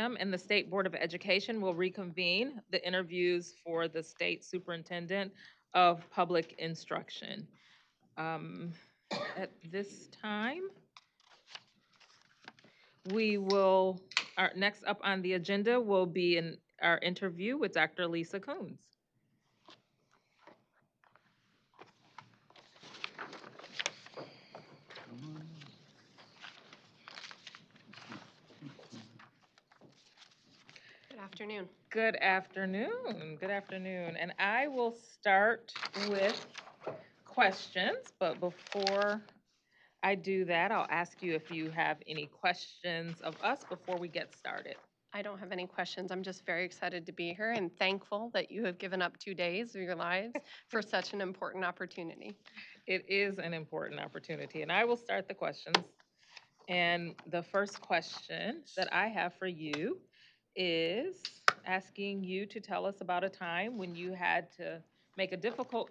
p.m. and the State Board of Education will reconvene the interviews for the State Superintendent of Public Instruction. Um, at this time, our next up on the agenda will be our interview with Dr. Lisa Coons. Good afternoon. Good afternoon. Good afternoon. And I will start with questions, but before I do that, I'll ask you if you have any questions of us before we get started. I don't have any questions. I'm just very excited to be here and thankful that you have given up 2 days of your lives for such an important opportunity. It is an important opportunity, and I will start the questions. And the first question that I have for you is asking you to tell us about a time when you had to make a difficult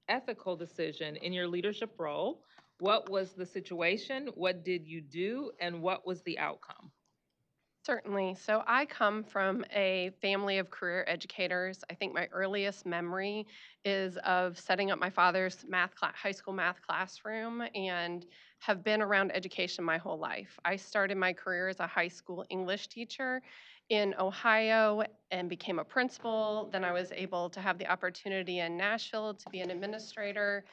ethical decision in your leadership role. What was the situation? What did you do? And what was the outcome? Certainly. So I come from a family of career educators. I think my earliest memory is of setting up my father's high school math classroom, and have been around education my whole life. I started my career as a high school English teacher in Ohio and became a principal. Then I was able to have the opportunity in Nashville to be an administrator,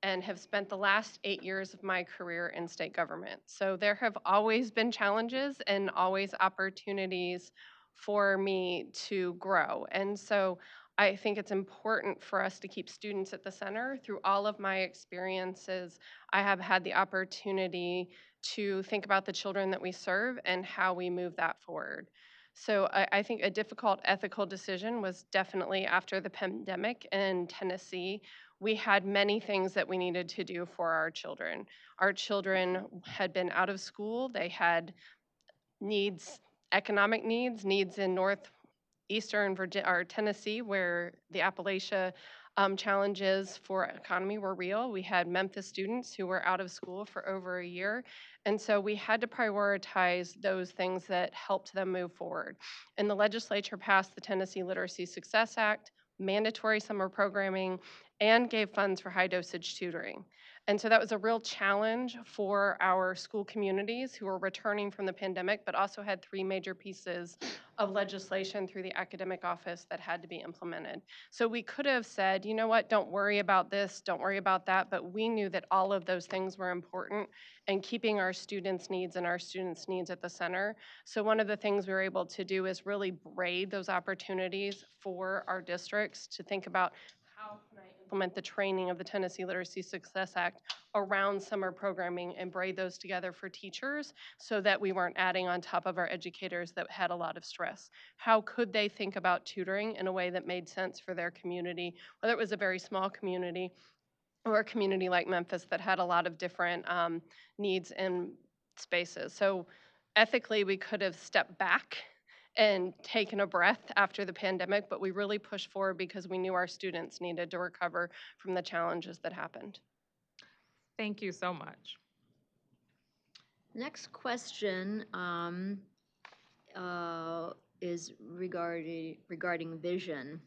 and have spent the last 8 years of my career in state government. So there have always been challenges and always opportunities for me to grow. And so I think it's important for us to keep students at the center. Through all of my experiences, I have had the opportunity to think about the children that we serve and how we move that forward. So I think a difficult ethical decision was definitely after the pandemic in Tennessee. We had many things that we needed to do for our children. Our children had been out of school. They had needs, economic needs in northeastern Virginia or Tennessee, where the Appalachia challenges for economy were real. We had Memphis students who were out of school for over a year. And so we had to prioritize those things that helped them move forward. And the legislature passed the Tennessee Literacy Success Act, mandatory summer programming, and gave funds for high dosage tutoring. And so that was a real challenge for our school communities who were returning from the pandemic, but also had 3 major pieces of legislation through the academic office that had to be implemented. So we could have said, you know what, don't worry about this, don't worry about that, but we knew that all of those things were important, and keeping our students' needs and our students' needs at the center. So one of the things we were able to do is really braid those opportunities for our districts to think about, how can I implement the training of the Tennessee Literacy Success Act around summer programming and braid those together for teachers so that we weren't adding on top of our educators that had a lot of stress? How could they think about tutoring in a way that made sense for their community, whether it was a very small community or a community like Memphis that had a lot of different needs and spaces? So ethically, we could have stepped back and taken a breath after the pandemic, but we really pushed forward because we knew our students needed to recover from the challenges that happened. Thank you so much. Next question is regarding vision.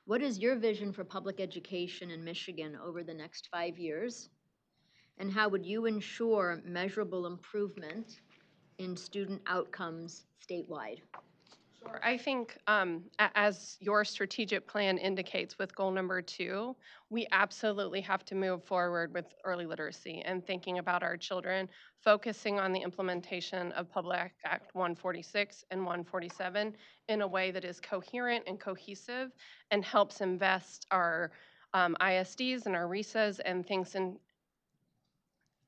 What is your vision for public education in Michigan over the next 5 years? And how would you ensure measurable improvement in student outcomes statewide? Sure. I think as your strategic plan indicates with goal number 2, we absolutely have to move forward with early literacy and thinking about our children, focusing on the implementation of Public Act 146 and 147 in a way that is coherent and cohesive and helps invest our ISDs and our RESAs and things in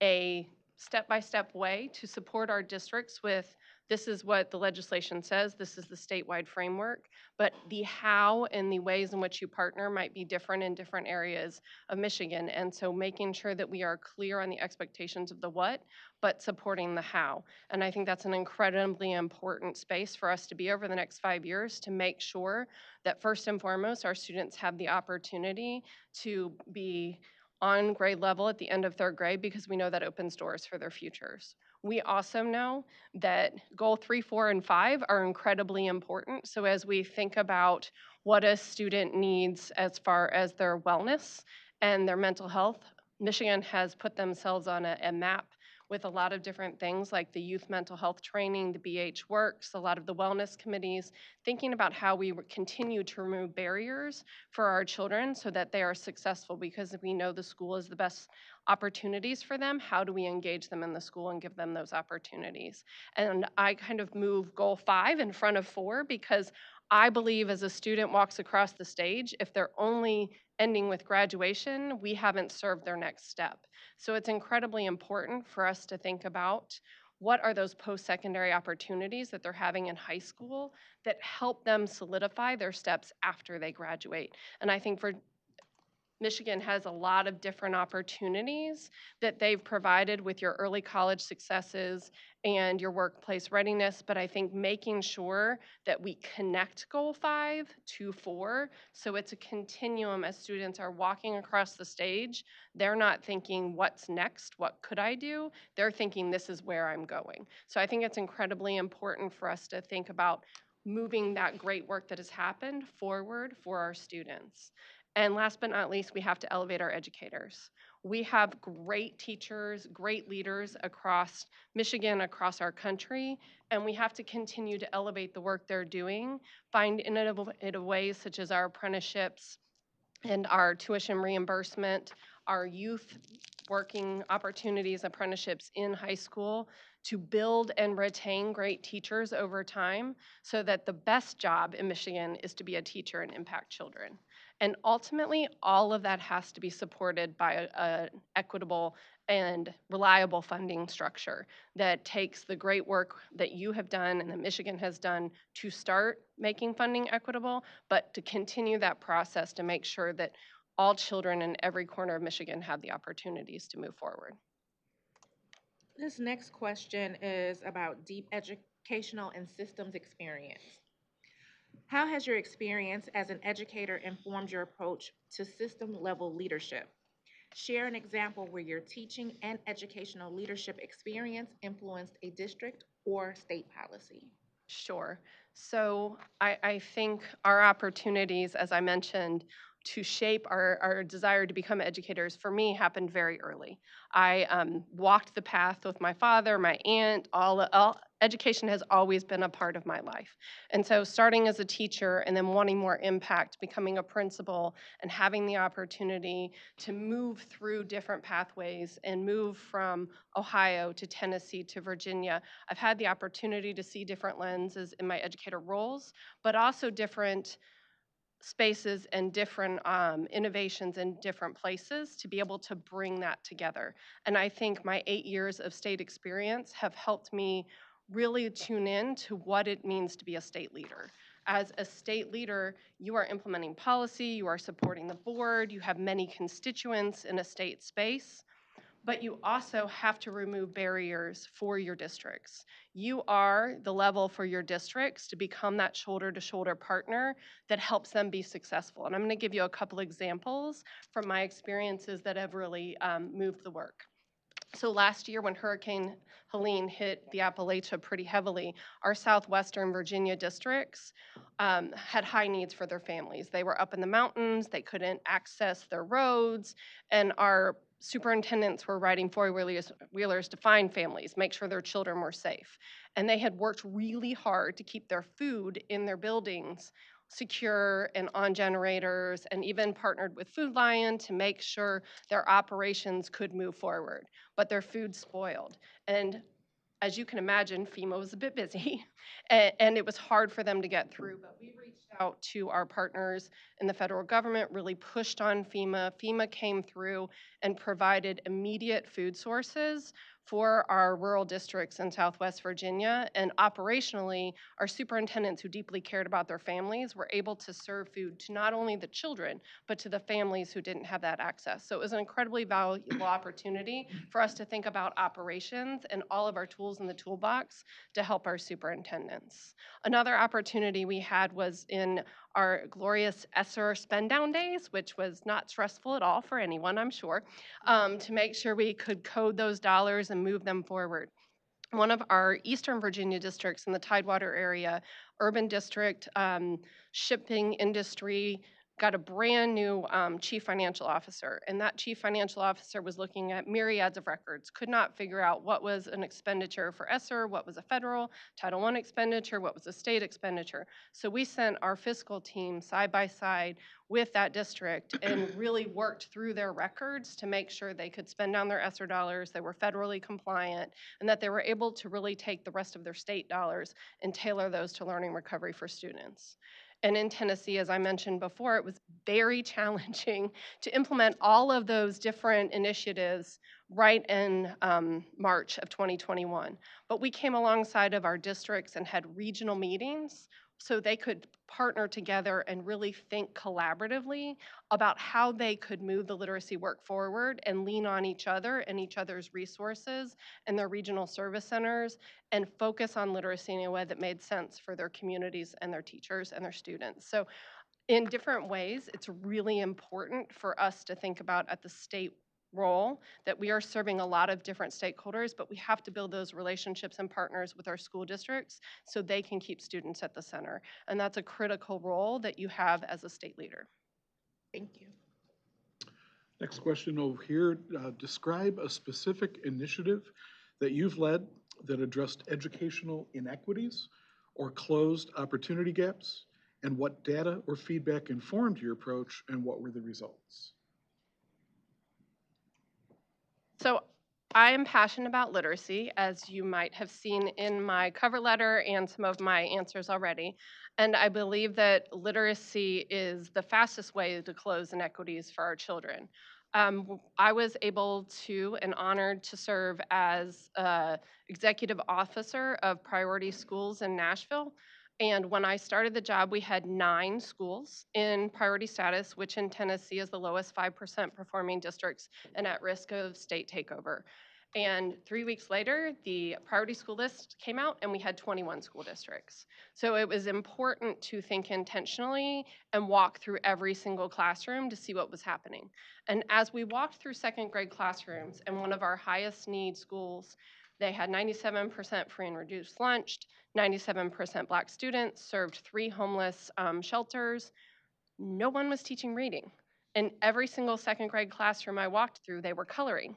a step-by-step way to support our districts with, this is what the legislation says, this is the statewide framework, but the how and the ways in which you partner might be different in different areas of Michigan. And so making sure that we are clear on the expectations of the what, but supporting the how. And I think that's an incredibly important space for us to be over the next 5 years, to make sure that first and foremost, our students have the opportunity to be on grade level at the end of 3rd grade, because we know that opens doors for their futures. we also know that goal 3, 4, and 5 are incredibly important. So as we think about what a student needs as far as their wellness and their mental health, Michigan has put themselves on a map with a lot of different things like the youth mental health training, the BH Works, a lot of the wellness committees, thinking about how we continue to remove barriers for our children so that they are successful, because we know the school is the best opportunities for them. How do we engage them in the school and give them those opportunities? And I kind of move goal 5 in front of 4 because I believe as a student walks across the stage, if they're only ending with graduation, we haven't served their next step. So it's incredibly important for us to think about what are those post-secondary opportunities that they're having in high school that help them solidify their steps after they graduate. And I think for Michigan has a lot of different opportunities that they've provided with your early college successes and your workplace readiness, but I think making sure that we connect goal 5 to 4, so it's a continuum as students are walking across the stage. They're not thinking, what's next? What could I do? They're thinking, this is where I'm going. So I think it's incredibly important for us to think about moving that great work that has happened forward for our students. And last but not least, we have to elevate our educators. We have great teachers, great leaders across Michigan, across our country, and we have to continue to elevate the work they're doing, find innovative ways such as our apprenticeships and our tuition reimbursement, our youth working opportunities, apprenticeships in high school to build and retain great teachers over time so that the best job in Michigan is to be a teacher and impact children. And ultimately, all of that has to be supported by an equitable and reliable funding structure that takes the great work that you have done and that Michigan has done to start making funding equitable, but to continue that process to make sure that all children in every corner of Michigan have the opportunities to move forward. This next question is about deep educational and systems experience. How has your experience as an educator informed your approach to system level leadership? Share an example where your teaching and educational leadership experience influenced a district or state policy. Sure. So I think our opportunities, as I mentioned, to shape our desire to become educators for me happened very early. I walked the path with my father, my aunt, all education has always been a part of my life. And so starting as a teacher and then wanting more impact, becoming a principal and having the opportunity to move through different pathways and move from Ohio to Tennessee to Virginia, I've had the opportunity to see different lenses in my educator roles, but also different spaces and different innovations in different places to be able to bring that together. And I think my 8 years of state experience have helped me really tune in to what it means to be a state leader. As a state leader, you are implementing policy, you are supporting the board, you have many constituents in a state space, but you also have to remove barriers for your districts. You are the level for your districts to become that shoulder to shoulder partner that helps them be successful. And I'm gonna give you a couple examples from my experiences that have really moved the work. So last year when Hurricane Helene hit the Appalachia pretty heavily, our southwestern Virginia districts had high needs for their families. They were up in the mountains, they couldn't access their roads, and our superintendents were riding four-wheelers to find families, make sure their children were safe. And they had worked really hard to keep their food in their buildings secure and on generators, and even partnered with Food Lion to make sure their operations could move forward, but their food spoiled. And as you can imagine, FEMA was a bit busy and it was hard for them to get through, but we reached out to our partners in the federal government, really pushed on FEMA. FEMA came through and provided immediate food sources for our rural districts in Southwest Virginia. And operationally, our superintendents who deeply cared about their families were able to serve food to not only the children, but to the families who didn't have that access. So it was an incredibly valuable opportunity for us to think about operations and all of our tools in the toolbox to help our superintendents. Another opportunity we had was in our glorious ESSER spend down days, which was not stressful at all for anyone, I'm sure, to make sure we could code those dollars and move them forward. one of our Eastern Virginia districts in the Tidewater area, urban district, shipping industry, got a brand new chief financial officer. And that chief financial officer was looking at myriads of records, could not figure out what was an expenditure for ESSER, what was a federal Title I expenditure, what was a state expenditure. So we sent our fiscal team side by side with that district and really worked through their records to make sure they could spend down their ESSER dollars, they were federally compliant, and that they were able to really take the rest of their state dollars and tailor those to learning recovery for students. And in Tennessee, as I mentioned before, it was very challenging to implement all of those different initiatives right in March of 2021. But we came alongside of our districts and had regional meetings so they could partner together and really think collaboratively about how they could move the literacy work forward and lean on each other and each other's resources and their regional service centers and focus on literacy in a way that made sense for their communities and their teachers and their students. So in different ways, it's really important for us to think about at the state role that we are serving a lot of different stakeholders, but we have to build those relationships and partners with our school districts so they can keep students at the center. And that's a critical role that you have as a state leader. Thank you. Next question over here. Describe a specific initiative that you've led that addressed educational inequities or closed opportunity gaps, and what data or feedback informed your approach, and what were the results? So I am passionate about literacy, as you might have seen in my cover letter and some of my answers already. And I believe that literacy is the fastest way to close inequities for our children. I was able to and honored to serve as executive officer of Priority Schools in Nashville. And when I started the job, we had 9 schools in priority status, which in Tennessee is the lowest 5% performing districts and at risk of state takeover. And 3 weeks later, the priority school list came out and we had 21 school districts. So it was important to think intentionally and walk through every single classroom to see what was happening. And as we walked through second grade classrooms in one of our highest need schools, they had 97% free and reduced lunch, 97% Black students, served 3 homeless shelters. No one was teaching reading. In every single second grade classroom I walked through, they were coloring.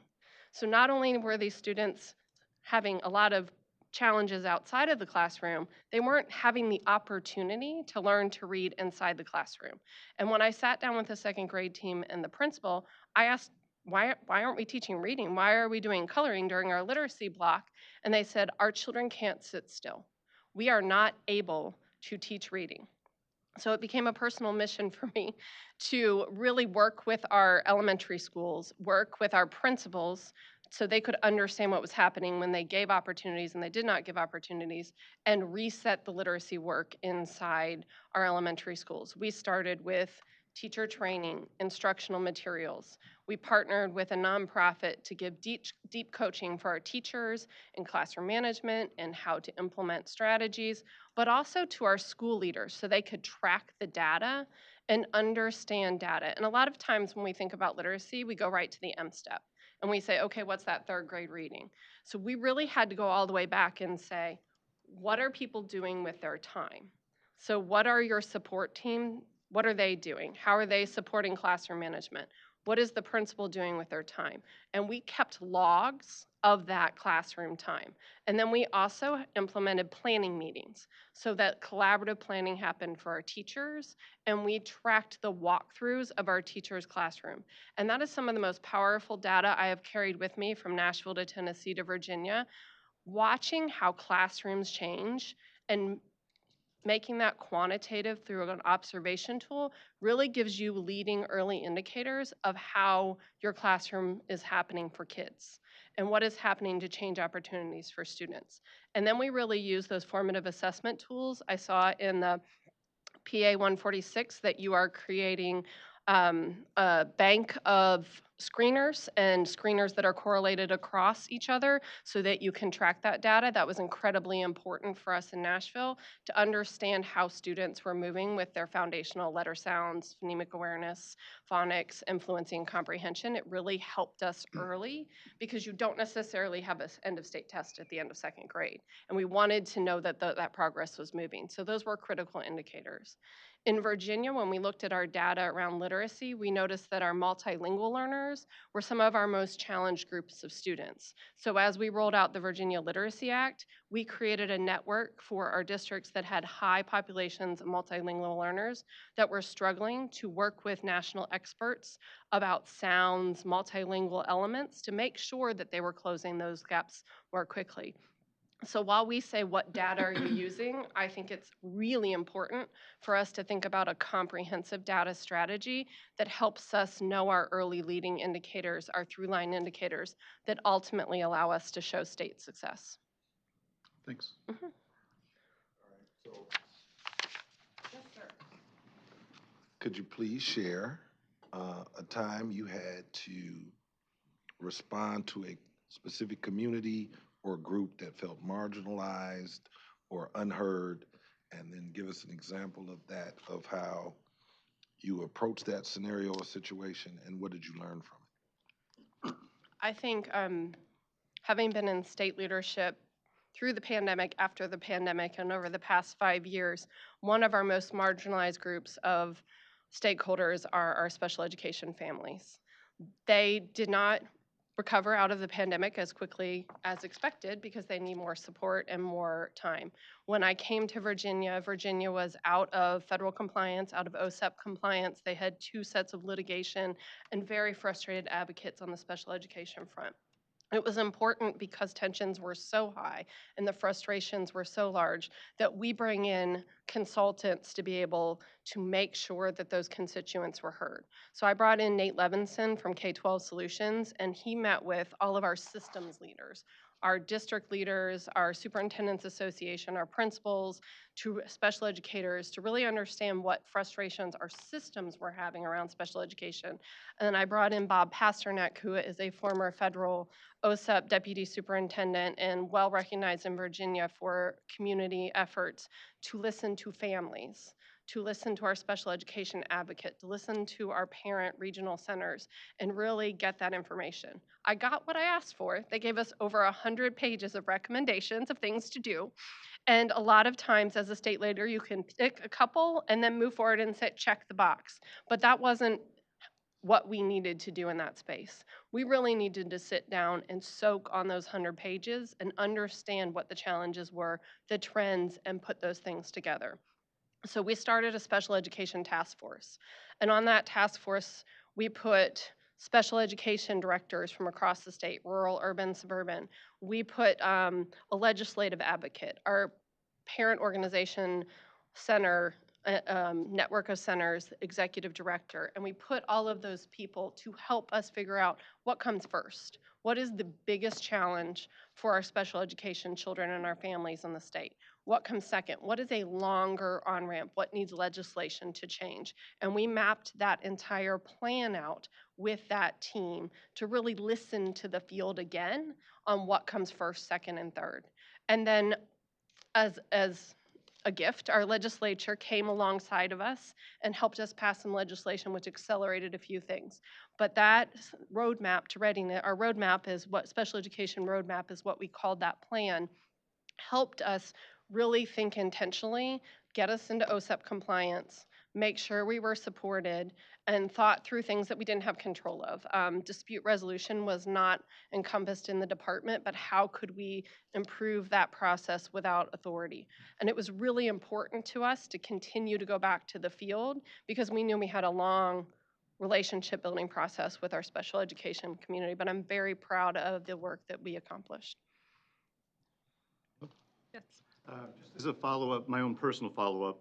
So not only were these students having a lot of challenges outside of the classroom, they weren't having the opportunity to learn to read inside the classroom. And when I sat down with the second grade team and the principal, I asked, why aren't we teaching reading? Why are we doing coloring during our literacy block? And they said, our children can't sit still. We are not able to teach reading. So it became a personal mission for me to really work with our elementary schools, work with our principals so they could understand what was happening when they gave opportunities and they did not give opportunities, and reset the literacy work inside our elementary schools. We started with teacher training, instructional materials. We partnered with a nonprofit to give deep coaching for our teachers in classroom management and how to implement strategies, but also to our school leaders so they could track the data and understand data. And a lot of times when we think about literacy, we go right to the M step and we say, okay, what's that third grade reading? So we really had to go all the way back and say, what are people doing with their time? So what are your support team? What are they doing? How are they supporting classroom management? What is the principal doing with their time? And we kept logs of that classroom time. And then we also implemented planning meetings so that collaborative planning happened for our teachers, and we tracked the walkthroughs of our teachers' classroom. And that is some of the most powerful data I have carried with me from Nashville to Tennessee to Virginia. Watching how classrooms change and making that quantitative through an observation tool really gives you leading early indicators of how your classroom is happening for kids and what is happening to change opportunities for students. And then we really use those formative assessment tools. I saw in the PA 146 that you are creating a bank of screeners and screeners that are correlated across each other so that you can track that data. That was incredibly important for us in Nashville to understand how students were moving with their foundational letter sounds, phonemic awareness, phonics, influencing comprehension. It really helped us early because you don't necessarily have an end of state test at the end of second grade. And we wanted to know that that progress was moving. So those were critical indicators. In Virginia, when we looked at our data around literacy, we noticed that our multilingual learners were some of our most challenged groups of students. So as we rolled out the Virginia Literacy Act, we created a network for our districts that had high populations of multilingual learners that were struggling to work with national experts about sounds, multilingual elements to make sure that they were closing those gaps more quickly. So while we say what data are you using, I think it's really important for us to think about a comprehensive data strategy that helps us know our early leading indicators, our through-line indicators that ultimately allow us to show state success. Thanks. Mhm. Yes, sir. Could you please share a time you had to respond to a specific community or group that felt marginalized or unheard, and then give us an example of that, of how you approached that scenario or situation, and what did you learn from it? I think having been in state leadership through the pandemic, after the pandemic, and over the past 5 years, one of our most marginalized groups of stakeholders are our special education families. They did not recover out of the pandemic as quickly as expected because they need more support and more time. When I came to Virginia, Virginia was out of federal compliance, out of OSEP compliance. They had 2 sets of litigation and very frustrated advocates on the special education front. It was important because tensions were so high and the frustrations were so large that we bring in consultants to be able to make sure that those constituents were heard. So I brought in Nate Levinson from K-12 Solutions, and he met with all of our systems leaders, our district leaders, our superintendents association, our principals, to special educators to really understand what frustrations our systems were having around special education. And then I brought in Bob Pasternak, who is a former federal OSEP deputy superintendent and well recognized in Virginia for community efforts, to listen to families, to listen to our special education advocate, to listen to our parent regional centers, and really get that information. I got what I asked for. They gave us over 100 pages of recommendations of things to do. And a lot of times as a state leader, you can pick a couple and then move forward and say, check the box. But that wasn't what we needed to do in that space. We really needed to sit down and soak on those 100 pages and understand what the challenges were, the trends, and put those things together. So we started a special education task force. And on that task force, we put special education directors from across the state, rural, urban, suburban. We put a legislative advocate, our parent organization center, network of centers, executive director, and we put all of those people to help us figure out what comes first. What is the biggest challenge for our special education children and our families in the state? What comes second? What is a longer on-ramp? What needs legislation to change? And we mapped that entire plan out with that team to really listen to the field again on what comes first, second, and third. And then as a gift, our legislature came alongside of us and helped us pass some legislation which accelerated a few things. But that roadmap to readiness, our roadmap is what special education roadmap is what we called that plan, helped us really think intentionally, get us into OSEP compliance, make sure we were supported, and thought through things that we didn't have control of. Dispute resolution was not encompassed in the department, but how could we improve that process without authority? And it was really important to us to continue to go back to the field because we knew we had a long relationship building process with our special education community, but I'm very proud of the work that we accomplished. Yes. Just as a follow-up, my own personal follow-up,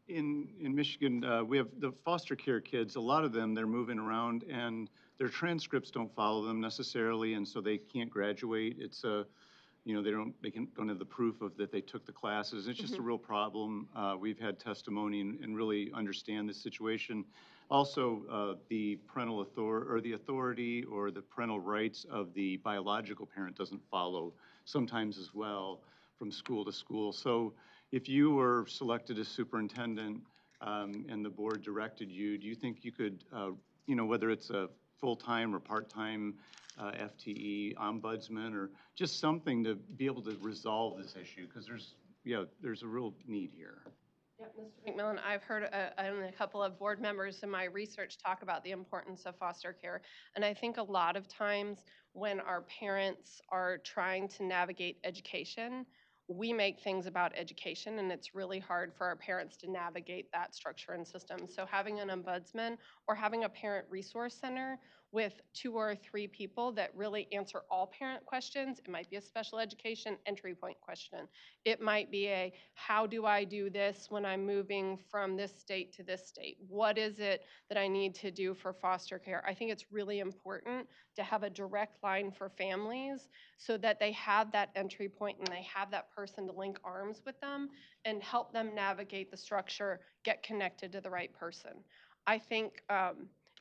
in Michigan, we have the foster care kids. A lot of them, they're moving around, and their transcripts don't follow them necessarily, and so they can't graduate. It's a you know, don't have the proof of that they took the classes. It's just a real problem. We've had testimony and really understand the situation. Also, the parental authority or the authority or the parental rights of the biological parent doesn't follow sometimes as well from school to school. So if you were selected as superintendent and the board directed you, do you think you could, you know, whether it's a full-time or part-time FTE ombudsman or just something to be able to resolve this issue? Because there's a real need here. Yep, Mr. McMillan, I've heard a couple of board members in my research talk about the importance of foster care. And I think a lot of times when our parents are trying to navigate education, we make things about education, and it's really hard for our parents to navigate that structure and system. So having an ombudsman or having a parent resource center with 2 or 3 people that really answer all parent questions. It might be a special education entry point question. It might be a, how do I do this when I'm moving from this state to this state? What is it that I need to do for foster care? I think it's really important to have a direct line for families so that they have that entry point and they have that person to link arms with them and help them navigate the structure, get connected to the right person. I think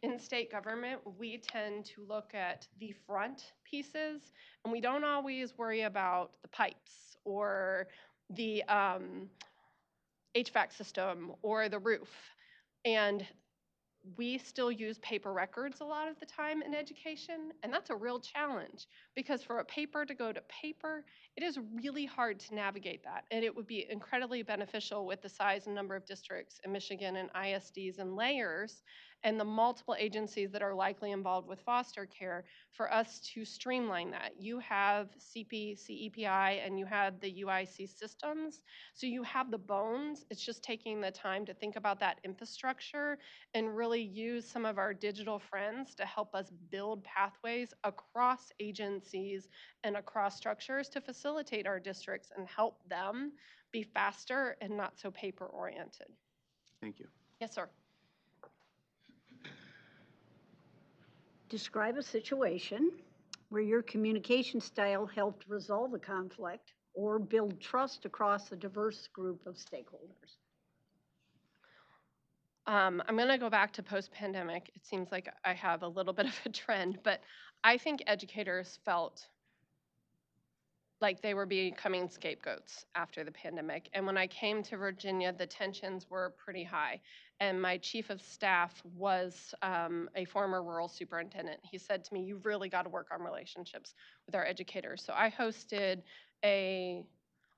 in state government, we tend to look at the front pieces, and we don't always worry about the pipes or the HVAC system or the roof. And we still use paper records a lot of the time in education, and that's a real challenge because for a paper to go to paper, it is really hard to navigate that. And it would be incredibly beneficial with the size and number of districts in Michigan and ISDs and layers and the multiple agencies that are likely involved with foster care for us to streamline that. You have CEPI, and you have the UIC systems. So you have the bones. It's just taking the time to think about that infrastructure and really use some of our digital friends to help us build pathways across agencies and across structures to facilitate our districts and help them be faster and not so paper oriented. Thank you. Yes, sir. Describe a situation where your communication style helped resolve a conflict or build trust across a diverse group of stakeholders. I'm going to go back to post-pandemic. It seems like I have a little bit of a trend, but I think educators felt like they were becoming scapegoats after the pandemic. And when I came to Virginia, the tensions were pretty high. And my chief of staff was a former rural superintendent. He said to me, you've really got to work on relationships with our educators. So I hosted a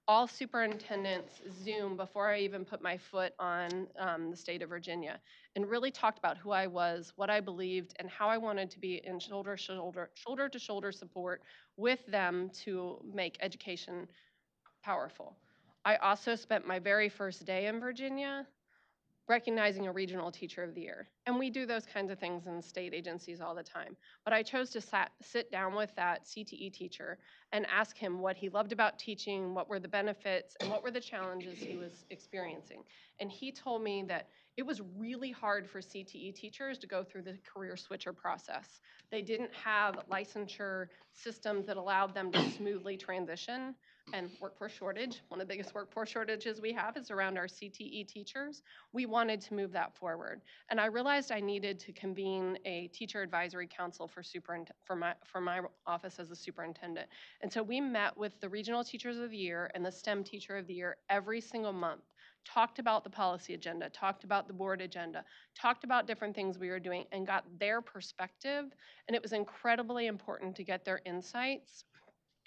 all superintendents Zoom before I even put my foot on the state of Virginia, and really talked about who I was, what I believed, and how I wanted to be in shoulder to shoulder support with them to make education powerful. I also spent my very first day in Virginia recognizing a regional teacher of the year. And we do those kinds of things in state agencies all the time. But I chose to sit down with that CTE teacher and ask him what he loved about teaching, what were the benefits, and what were the challenges he was experiencing. And he told me that it was really hard for CTE teachers to go through the career switcher process. They didn't have licensure systems that allowed them to smoothly transition. And workforce shortage, one of the biggest workforce shortages we have is around our CTE teachers. We wanted to move that forward. And I realized I needed to convene a teacher advisory council for my office as a superintendent. And so we met with the regional teachers of the year and the STEM teacher of the year every single month, talked about the policy agenda, talked about the board agenda, talked about different things we were doing, and got their perspective. And it was incredibly important to get their insights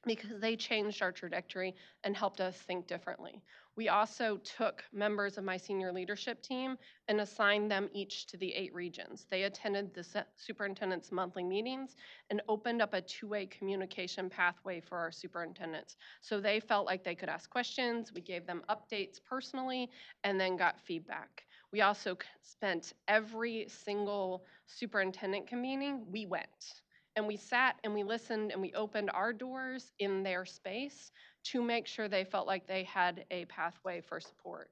because they changed our trajectory and helped us think differently. We also took members of my senior leadership team and assigned them each to the 8 regions. They attended the superintendent's monthly meetings and opened up a 2-way communication pathway for our superintendents. So they felt like they could ask questions, we gave them updates personally, and then got feedback. We also spent every single superintendent convening, we went. And we sat and we listened and we opened our doors in their space to make sure they felt like they had a pathway for support.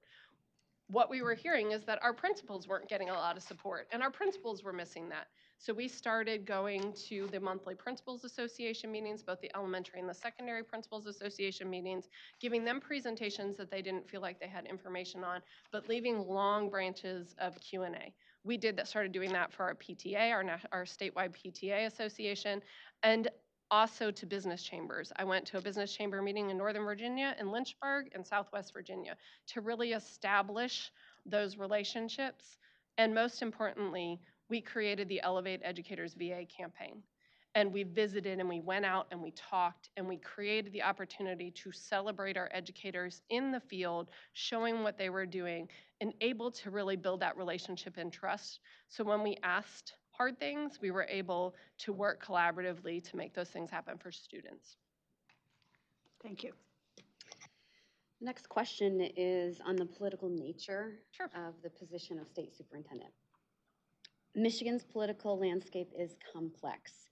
What we were hearing is that our principals weren't getting a lot of support, and our principals were missing that. So we started going to the monthly principals association meetings, both the elementary and the secondary principals association meetings, giving them presentations that they didn't feel like they had information on, but leaving long branches of Q&A. We started doing that for our PTA, our statewide PTA association, and also to business chambers. I went to a business chamber meeting in Northern Virginia, in Lynchburg, and Southwest Virginia to really establish those relationships. And most importantly, we created the Elevate Educators VA campaign. And we visited and we went out and we talked and we created the opportunity to celebrate our educators in the field, showing what they were doing and able to really build that relationship and trust. So when we asked hard things, we were able to work collaboratively to make those things happen for students. Thank you. Next question is on the political nature Sure. of the position of state superintendent. Michigan's political landscape is complex.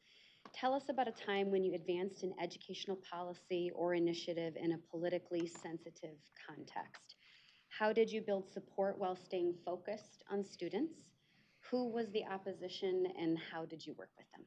Tell us about a time when you advanced an educational policy or initiative in a politically sensitive context. How did you build support while staying focused on students? Who was the opposition and how did you work with them?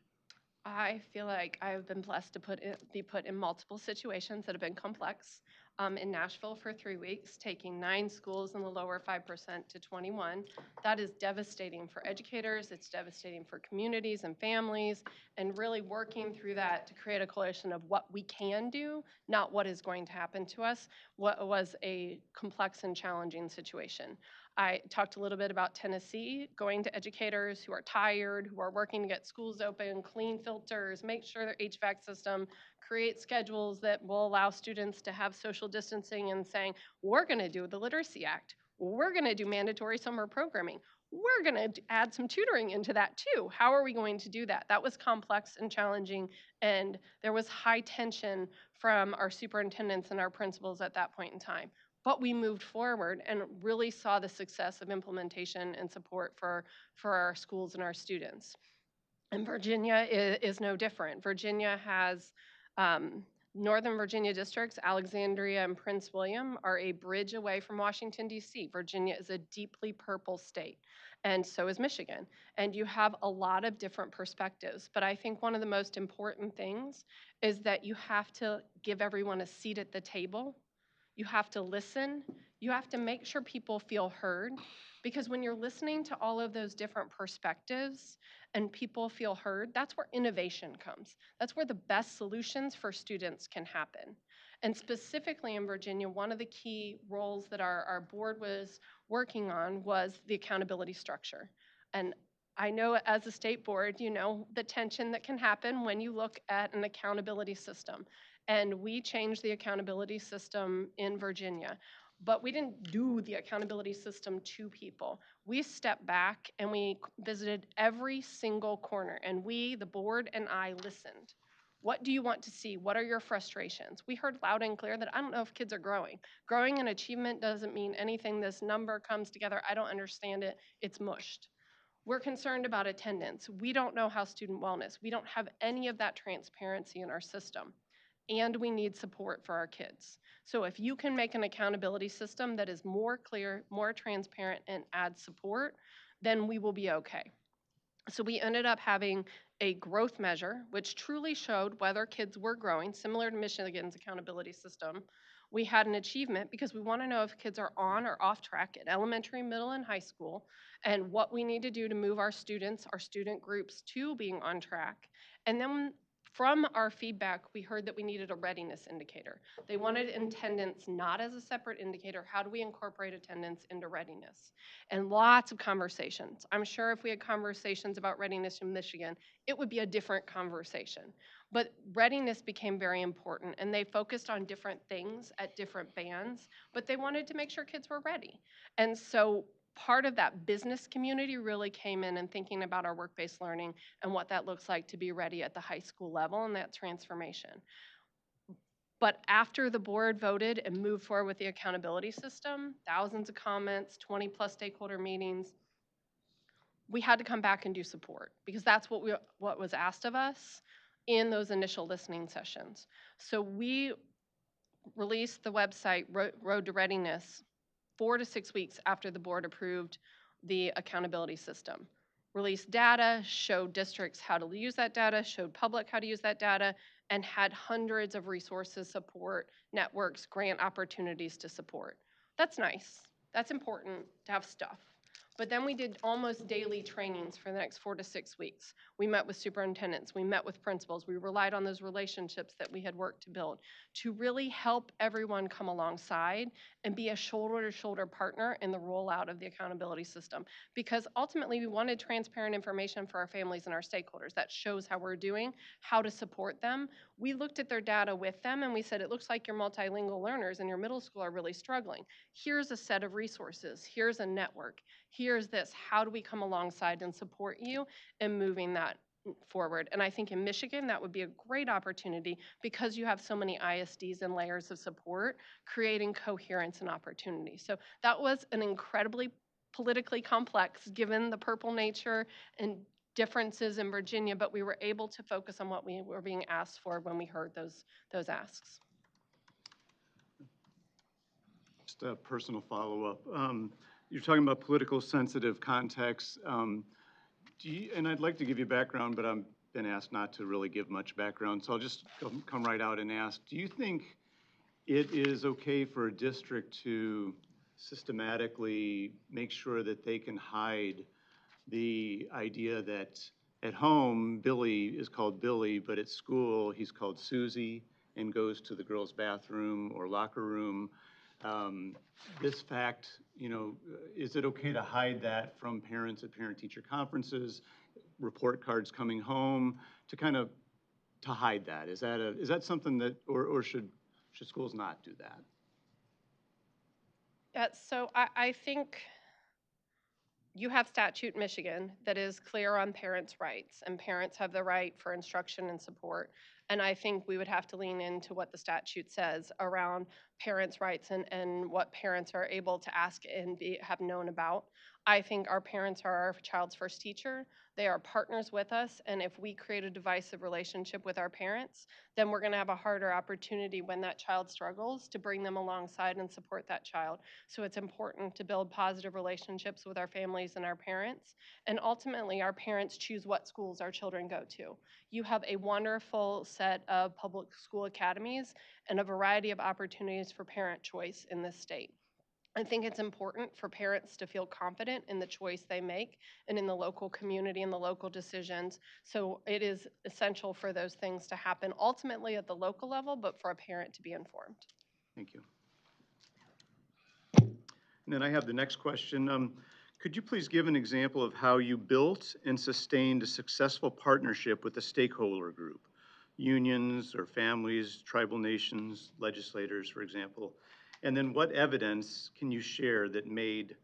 I feel like I've been blessed to be put in multiple situations that have been complex. In Nashville for 3 weeks, taking 9 schools in the lower 5% to 21. That is devastating for educators, it's devastating for communities and families, and really working through that to create a coalition of what we can do, not what is going to happen to us, what was a complex and challenging situation. I talked a little bit about Tennessee, going to educators who are tired, who are working to get schools open, clean filters, make sure their HVAC system, create schedules that will allow students to have social distancing and saying, we're gonna do the Literacy Act. We're gonna do mandatory summer programming. We're gonna add some tutoring into that too. How are we going to do that? That was complex and challenging, and there was high tension from our superintendents and our principals at that point in time. But we moved forward and really saw the success of implementation and support for our schools and our students. And Virginia is no different. Virginia has Northern Virginia districts, Alexandria and Prince William, are a bridge away from Washington, D.C. Virginia is a deeply purple state, and so is Michigan. And you have a lot of different perspectives. But I think one of the most important things is that you have to give everyone a seat at the table. You have to listen. You have to make sure people feel heard, because when you're listening to all of those different perspectives and people feel heard, that's where innovation comes. That's where the best solutions for students can happen. And specifically in Virginia, one of the key roles that our board was working on was the accountability structure. And I know as a state board, you know the tension that can happen when you look at an accountability system. And we changed the accountability system in Virginia. But we didn't do the accountability system to people. We stepped back and we visited every single corner. And we, the board and I, listened. What do you want to see? What are your frustrations? We heard loud and clear that I don't know if kids are growing. Growing in achievement doesn't mean anything. This number comes together. I don't understand it. It's mushed. We're concerned about attendance. We don't know how student wellness. We don't have any of that transparency in our system. And we need support for our kids. So if you can make an accountability system that is more clear, more transparent, and add support, then we will be okay. So we ended up having a growth measure, which truly showed whether kids were growing, similar to Michigan's accountability system. We had an achievement because we want to know if kids are on or off track at elementary, middle, and high school, and what we need to do to move our students, our student groups, to being on track. And then from our feedback, we heard that we needed a readiness indicator. They wanted attendance not as a separate indicator. How do we incorporate attendance into readiness? And lots of conversations. I'm sure if we had conversations about readiness in Michigan, it would be a different conversation. But readiness became very important, and they focused on different things at different bands, but they wanted to make sure kids were ready. And so part of that business community really came in and thinking about our work-based learning and what that looks like to be ready at the high school level and that transformation. But after the board voted and moved forward with the accountability system, thousands of comments, 20 plus stakeholder meetings, we had to come back and do support because that's what was asked of us in those initial listening sessions. So we released the website Road to Readiness 4 to 6 weeks after the board approved the accountability system. released data, showed districts how to use that data, showed public how to use that data, and had hundreds of resources, support, networks, grant opportunities to support. That's nice. That's important to have stuff. But then we did almost daily trainings for the next 4 to 6 weeks. We met with superintendents, we met with principals, we relied on those relationships that we had worked to build to really help everyone come alongside and be a shoulder-to-shoulder partner in the rollout of the accountability system. Because ultimately we wanted transparent information for our families and our stakeholders that shows how we're doing, how to support them. We looked at their data with them and we said, it looks like your multilingual learners in your middle school are really struggling. Here's a set of resources, here's a network, here's this, how do we come alongside and support you in moving that forward? And I think in Michigan, that would be a great opportunity because you have so many ISDs and layers of support, creating coherence and opportunity. So that was an incredibly politically complex, given the purple nature and differences in Virginia, but we were able to focus on what we were being asked for when we heard those asks. Just a personal follow-up. You're talking about political sensitive contexts. And I'd like to give you background, but I've been asked not to really give much background, so I'll just come right out and ask, do you think it is okay for a district to systematically make sure that they can hide the idea that at home, Billy is called Billy, but at school, he's called Susie and goes to the girls' bathroom or locker room? This fact, is it okay to hide that from parents at parent-teacher conferences, report cards coming home, to hide that? Is that something that, or should schools not do that? So I think you have statute in Michigan that is clear on parents' rights, and parents have the right for instruction and support. And I think we would have to lean into what the statute says around parents' rights and what parents are able to ask and have known about. I think our parents are our child's first teacher. They are partners with us, and if we create a divisive relationship with our parents, then we're gonna have a harder opportunity when that child struggles to bring them alongside and support that child. So it's important to build positive relationships with our families and our parents. And ultimately, our parents choose what schools our children go to. You have a wonderful set of public school academies and a variety of opportunities for parent choice in this state. I think it's important for parents to feel confident in the choice they make and in the local community and the local decisions. So it is essential for those things to happen ultimately at the local level, but for a parent to be informed. Thank you. And then I have the next question. Could you please give an example of how you built and sustained a successful partnership with a stakeholder group, unions or families, tribal nations, legislators, for example? And then what evidence can you share that made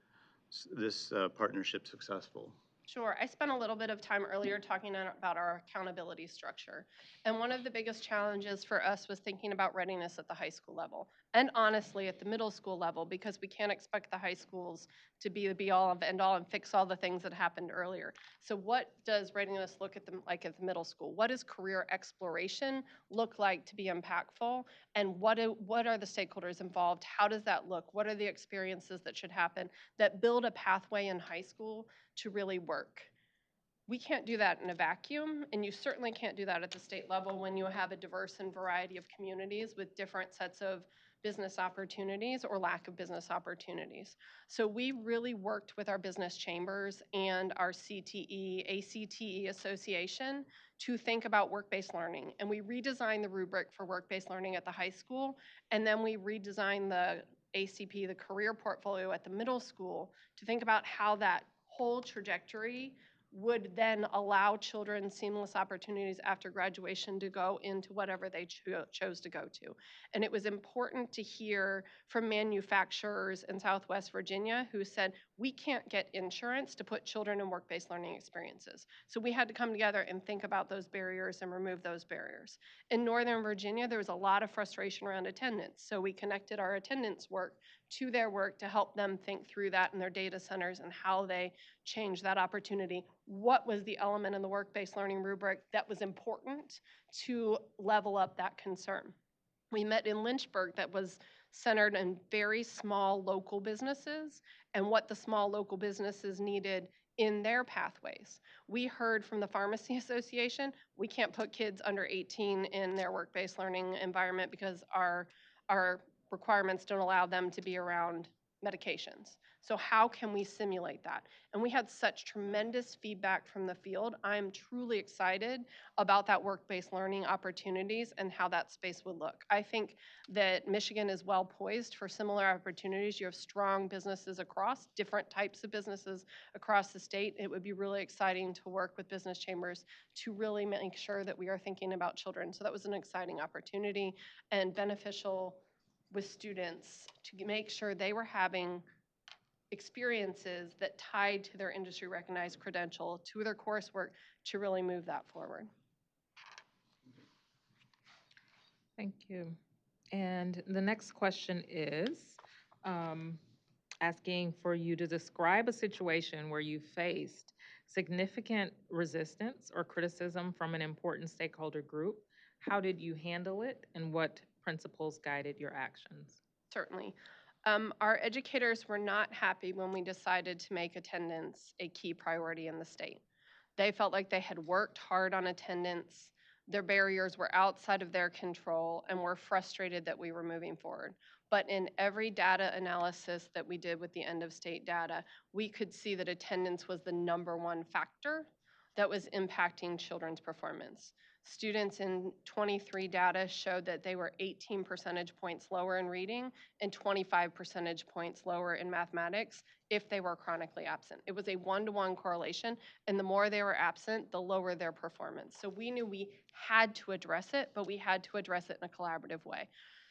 this partnership successful? Sure. I spent a little bit of time earlier talking about our accountability structure. And one of the biggest challenges for us was thinking about readiness at the high school level. And honestly, at the middle school level, because we can't expect the high schools to be the be-all and end-all and fix all the things that happened earlier. So what does readiness look at like at the middle school? What does career exploration look like to be impactful? And what are the stakeholders involved? How does that look? What are the experiences that should happen that build a pathway in high school to really work? We can't do that in a vacuum, and you certainly can't do that at the state level when you have a diverse and variety of communities with different sets of business opportunities or lack of business opportunities. So we really worked with our business chambers and our CTE, ACTE association to think about work-based learning. And we redesigned the rubric for work-based learning at the high school, and then we redesigned the ACP, the career portfolio at the middle school, to think about how that whole trajectory would then allow children seamless opportunities after graduation to go into whatever they chose to go to. And it was important to hear from manufacturers in Southwest Virginia who said, we can't get insurance to put children in work-based learning experiences. So we had to come together and think about those barriers and remove those barriers. In Northern Virginia, there was a lot of frustration around attendance. So we connected our attendance work to their work to help them think through that in their data centers and how they change that opportunity. What was the element in the work-based learning rubric that was important to level up that concern? We met in Lynchburg that was centered in very small local businesses and what the small local businesses needed in their pathways. We heard from the Pharmacy Association, we can't put kids under 18 in their work-based learning environment because our requirements don't allow them to be around medications. So how can we simulate that? And we had such tremendous feedback from the field. I'm truly excited about that work-based learning opportunities and how that space would look. I think that Michigan is well poised for similar opportunities. You have strong businesses across, different types of businesses across the state. It would be really exciting to work with business chambers to really make sure that we are thinking about children. So that was an exciting opportunity and beneficial with students to make sure they were having experiences that tied to their industry recognized credential, to their coursework, to really move that forward. Thank you. And the next question is asking for you to describe a situation where you faced significant resistance or criticism from an important stakeholder group. How did you handle it, and what principles guided your actions? Certainly. Our educators were not happy when we decided to make attendance a key priority in the state. They felt like they had worked hard on attendance, their barriers were outside of their control, and were frustrated that we were moving forward. But in every data analysis that we did with the end of state data, we could see that attendance was the #1 factor that was impacting children's performance. Students in 23 data showed that they were 18 percentage points lower in reading and 25 percentage points lower in mathematics if they were chronically absent. It was a 1-to-1 correlation, and the more they were absent, the lower their performance. So we knew we had to address it, but we had to address it in a collaborative way.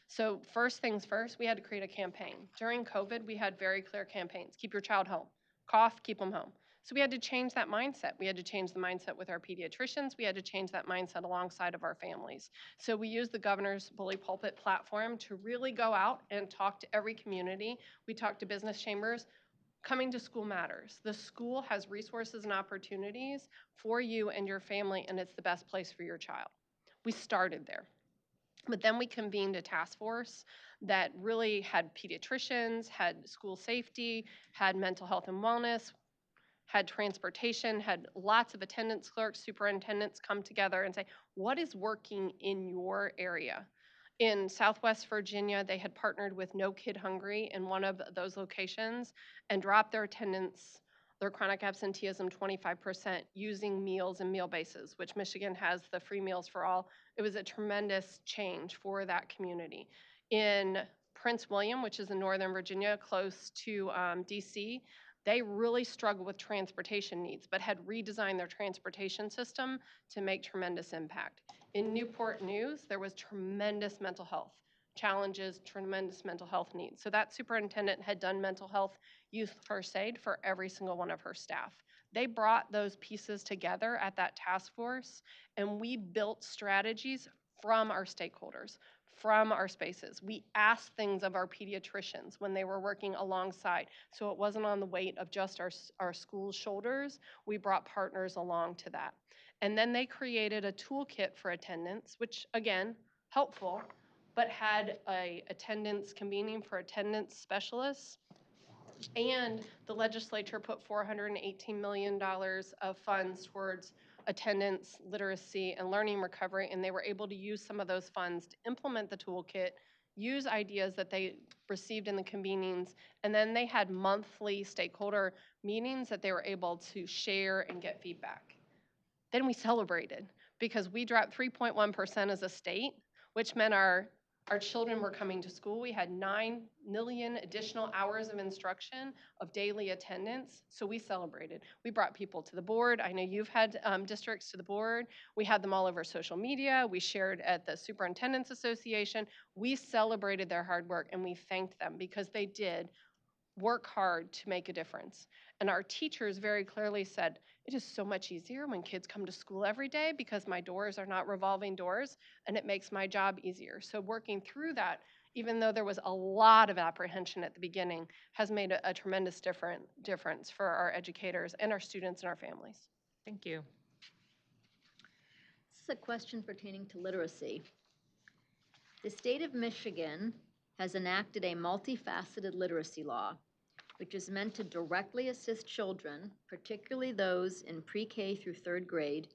So first things first, we had to create a campaign. During COVID, we had very clear campaigns. Keep your child home. Cough, keep them home. So we had to change that mindset. We had to change the mindset with our pediatricians. We had to change that mindset alongside of our families. So we used the governor's Bully Pulpit platform to really go out and talk to every community. We talked to business chambers. Coming to school matters. The school has resources and opportunities for you and your family, and it's the best place for your child. We started there. But then we convened a task force that really had pediatricians, had school safety, had mental health and wellness, had transportation, had lots of attendance clerks, superintendents come together and say, what is working in your area? In Southwest Virginia, they had partnered with No Kid Hungry in one of those locations and dropped their attendance, their chronic absenteeism 25% using meals and meal bases, which Michigan has the free meals for all. It was a tremendous change for that community. In Prince William, which is in Northern Virginia, close to DC, they really struggle with transportation needs, but had redesigned their transportation system to make tremendous impact. In Newport News, there was tremendous mental health challenges, tremendous mental health needs. So that superintendent had done mental health youth first aid for every single one of her staff. They brought those pieces together at that task force, and we built strategies from our stakeholders, from our spaces. We asked things of our pediatricians when they were working alongside, so it wasn't on the weight of just our school's shoulders. We brought partners along to that. And then they created a toolkit for attendance, which again, helpful, but had a attendance convening for attendance specialists. And the legislature put $418 million of funds towards attendance, literacy, and learning recovery, and they were able to use some of those funds to implement the toolkit, use ideas that they received in the convenings, and then they had monthly stakeholder meetings that they were able to share and get feedback. Then we celebrated because we dropped 3.1% as a state, which meant our children were coming to school. We had 9 million additional hours of instruction of daily attendance, so we celebrated. We brought people to the board. I know you've had districts to the board. We had them all over social media. We shared at the Superintendents Association. We celebrated their hard work, and we thanked them because they did work hard to make a difference. And our teachers very clearly said, it is so much easier when kids come to school every day because my doors are not revolving doors, and it makes my job easier. So working through that, even though there was a lot of apprehension at the beginning, has made a tremendous difference for our educators and our students and our families. Thank you. This is a question pertaining to literacy. The state of Michigan has enacted a multifaceted literacy law. which is meant to directly assist children, particularly those in pre-K through third grade,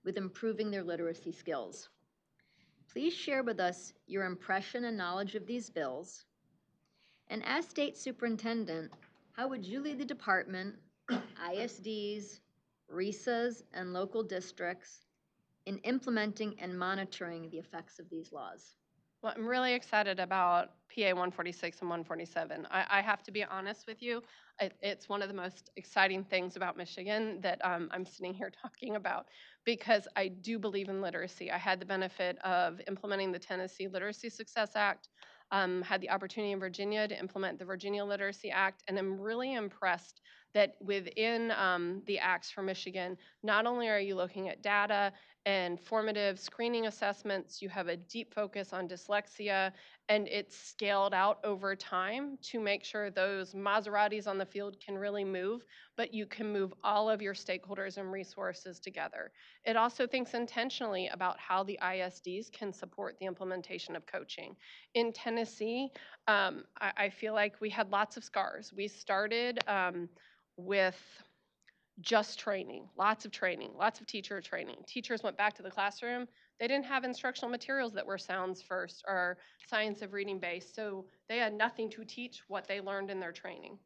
with improving their literacy skills. Please share with us your impression and knowledge of these bills. And as state superintendent, how would you lead the department, ISDs, RESAs, and local districts in implementing and monitoring the effects of these laws? Well, I'm really excited about PA 146 and 147. I have to be honest with you. It's one of the most exciting things about Michigan that I'm sitting here talking about, because I do believe in literacy. I had the benefit of implementing the Tennessee Literacy Success Act, had the opportunity in Virginia to implement the Virginia Literacy Act, and I'm really impressed that within the acts for Michigan, not only are you looking at data and formative screening assessments, you have a deep focus on dyslexia, and it's scaled out over time to make sure those Maseratis on the field can really move, but you can move all of your stakeholders and resources together. It also thinks intentionally about how the ISDs can support the implementation of coaching. In Tennessee, I feel like we had lots of scars. We started with just training, lots of teacher training. Teachers went back to the classroom. They didn't have instructional materials that were sounds first or science of reading based, so they had nothing to teach what they learned in their training.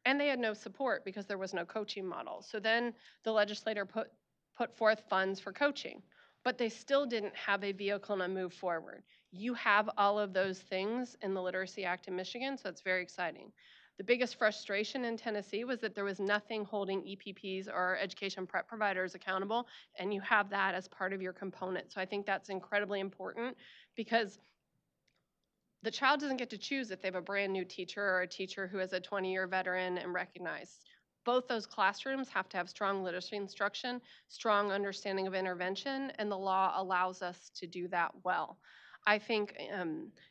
And they had no support because there was no coaching model. So then the legislator put forth funds for coaching, but they still didn't have a vehicle to move forward. You have all of those things in the Literacy Act in Michigan, so it's very exciting. The biggest frustration in Tennessee was that there was nothing holding EPPs or education prep providers accountable, and you have that as part of your component. So I think that's incredibly important, because the child doesn't get to choose if they have a brand new teacher or a teacher who is a 20-year veteran and recognized. Both those classrooms have to have strong literacy instruction, strong understanding of intervention, and the law allows us to do that well. I think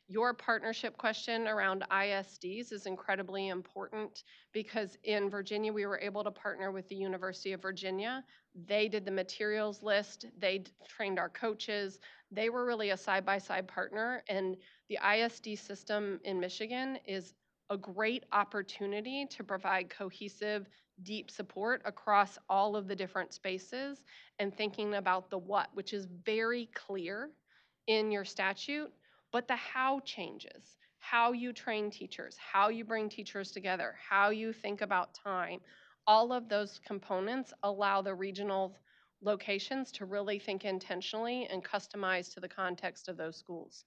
your partnership question around ISDs is incredibly important, because in Virginia, we were able to partner with the University of Virginia. They did the materials list, they trained our coaches. They were really a side-by-side partner, and the ISD system in Michigan is a great opportunity to provide cohesive, deep support across all of the different spaces, and thinking about the what, which is very clear in your statute, but the how changes. How you train teachers, how you bring teachers together, how you think about time. All of those components allow the regional locations to really think intentionally and customize to the context of those schools.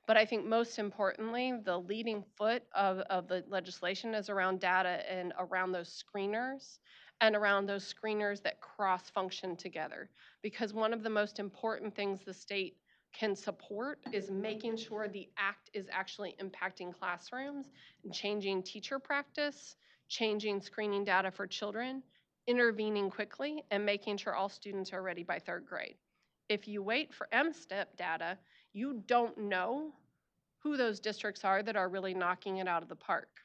But I think most importantly, the leading foot of the legislation is around data and around those screeners, and around those screeners that cross-function together. Because one of the most important things the state can support is making sure the act is actually impacting classrooms and changing teacher practice, changing screening data for children, intervening quickly, and making sure all students are ready by third grade. If you wait for M-STEP data, you don't know who those districts are that are really knocking it out of the park.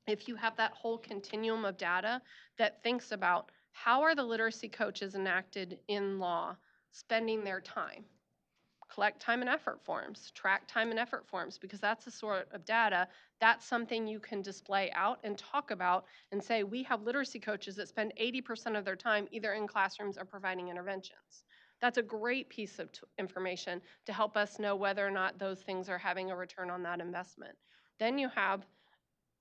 If you have that whole continuum of data that thinks about how are the literacy coaches enacted in law spending their time, collect time and effort forms, track time and effort forms, because that's the sort of data, that's something you can display out and talk about and say, we have literacy coaches that spend 80% of their time either in classrooms or providing interventions. That's a great piece of information to help us know whether or not those things are having a return on that investment. Then you have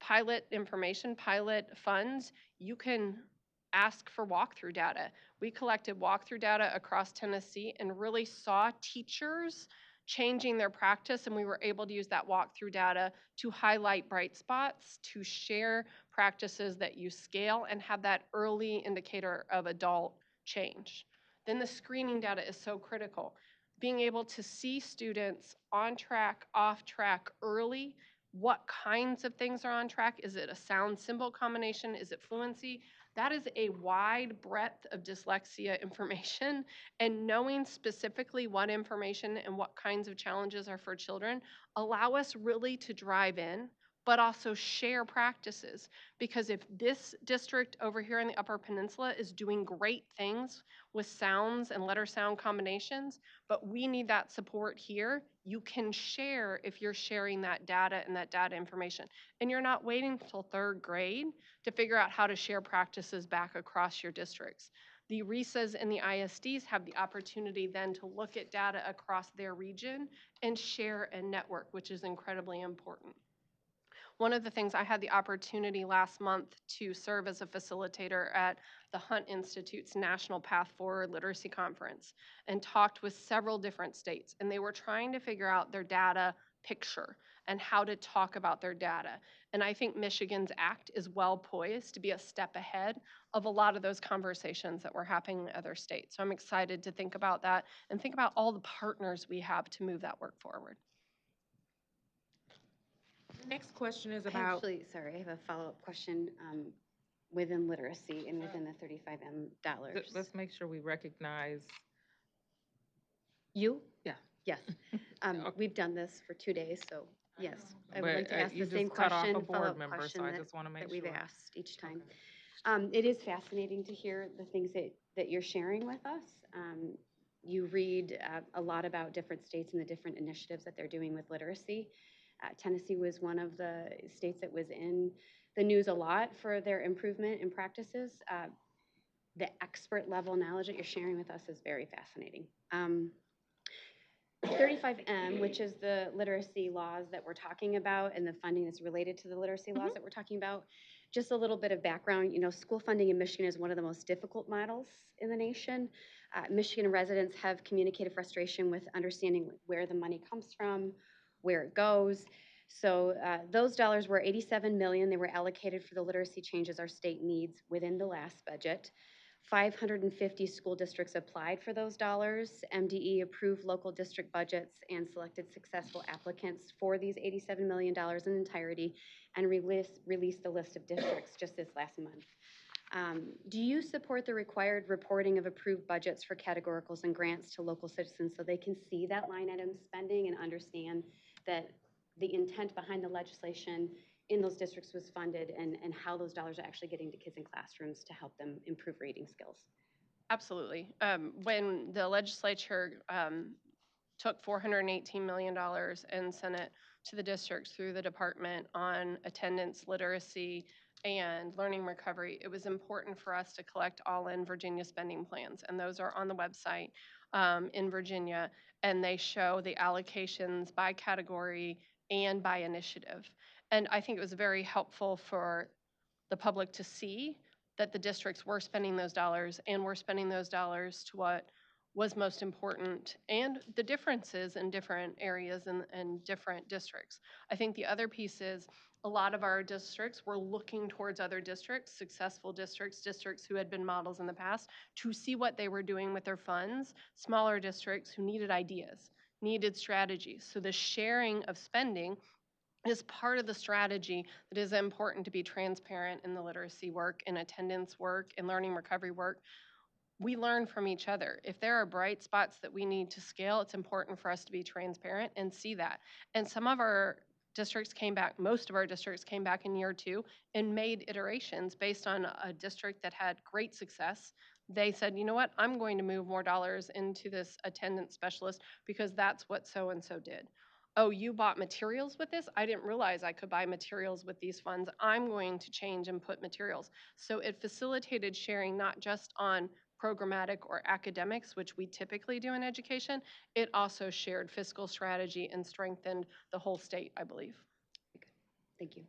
pilot information, pilot funds. You can ask for walkthrough data. We collected walkthrough data across Tennessee and really saw teachers changing their practice, and we were able to use that walkthrough data to highlight bright spots, to share practices that you scale, and have that early indicator of adult change. Then the screening data is so critical. Being able to see students on track, off track early, what kinds of things are on track. Is it a sound symbol combination? Is it fluency? That is a wide breadth of dyslexia information, and knowing specifically what information and what kinds of challenges are for children allow us really to drive in but also share practices. Because if this district over here in the Upper Peninsula is doing great things with sounds and letter sound combinations, but we need that support here, you can share if you're sharing that data and that data information. And you're not waiting until third grade to figure out how to share practices back across your districts. The RESAs and the ISDs have the opportunity then to look at data across their region and share and network, which is incredibly important. One of the things I had the opportunity last month to serve as a facilitator at the Hunt Institute's National Path Forward Literacy Conference and talked with several different states, and they were trying to figure out their data picture and how to talk about their data. And I think Michigan's Act is well poised to be a step ahead of a lot of those conversations that were happening in other states. So I'm excited to think about that and think about all the partners we have to move that work forward. The next question is I about, actually, sorry, I have a follow-up question within literacy and within the $35M dollars. Let's make sure we recognize. You? Yeah. Yes. Okay. We've done this for 2 days, so yes. I would But, like to ask you the same just cut off a question, board follow-up member, question so I just wanna make that we've sure. asked each time. It is fascinating to hear the things that you're sharing with us. You read a lot about different states and the different initiatives that they're doing with literacy. Tennessee was one of the states that was in the news a lot for their improvement in practices. The expert level knowledge that you're sharing with us is very fascinating. 35M, which is the literacy laws that we're talking about and the funding that's related to the literacy laws that we're talking about. Just a little bit of background, school funding in Michigan is one of the most difficult models in the nation. Michigan residents have communicated frustration with understanding where the money comes from, where it goes. So those dollars were $87 million. They were allocated for the literacy changes our state needs within the last budget. 550 school districts applied for those dollars. MDE approved local district budgets and selected successful applicants for these $87 million in entirety and released the list of districts just this last month. Do you support the required reporting of approved budgets for categoricals and grants to local citizens so they can see that line item spending and understand that the intent behind the legislation in those districts was funded and how those dollars are actually getting to kids in classrooms to help them improve reading skills? Absolutely. When the legislature took $418 million and sent it to the districts through the department on attendance, literacy, and learning recovery, it was important for us to collect all in Virginia spending plans. And those are on the website in Virginia, and they show the allocations by category and by initiative. And I think it was very helpful for the public to see that the districts were spending those dollars and were spending those dollars to what was most important and the differences in different areas and different districts. I think the other piece is a lot of our districts were looking towards other districts, successful districts, districts who had been models in the past, to see what they were doing with their funds, smaller districts who needed ideas, needed strategies. So the sharing of spending is part of the strategy that is important to be transparent in the literacy work, in attendance work, in learning recovery work. We learn from each other. If there are bright spots that we need to scale, it's important for us to be transparent and see that. And some of our districts came back, most of our districts came back in year 2 and made iterations based on a district that had great success. They said, you know what, I'm going to move more dollars into this attendance specialist because that's what so-and-so did. Oh, you bought materials with this? I didn't realize I could buy materials with these funds. I'm going to change and put materials. So it facilitated sharing not just on programmatic or academics, which we typically do in education. It also shared fiscal strategy and strengthened the whole state, I believe. Thank you.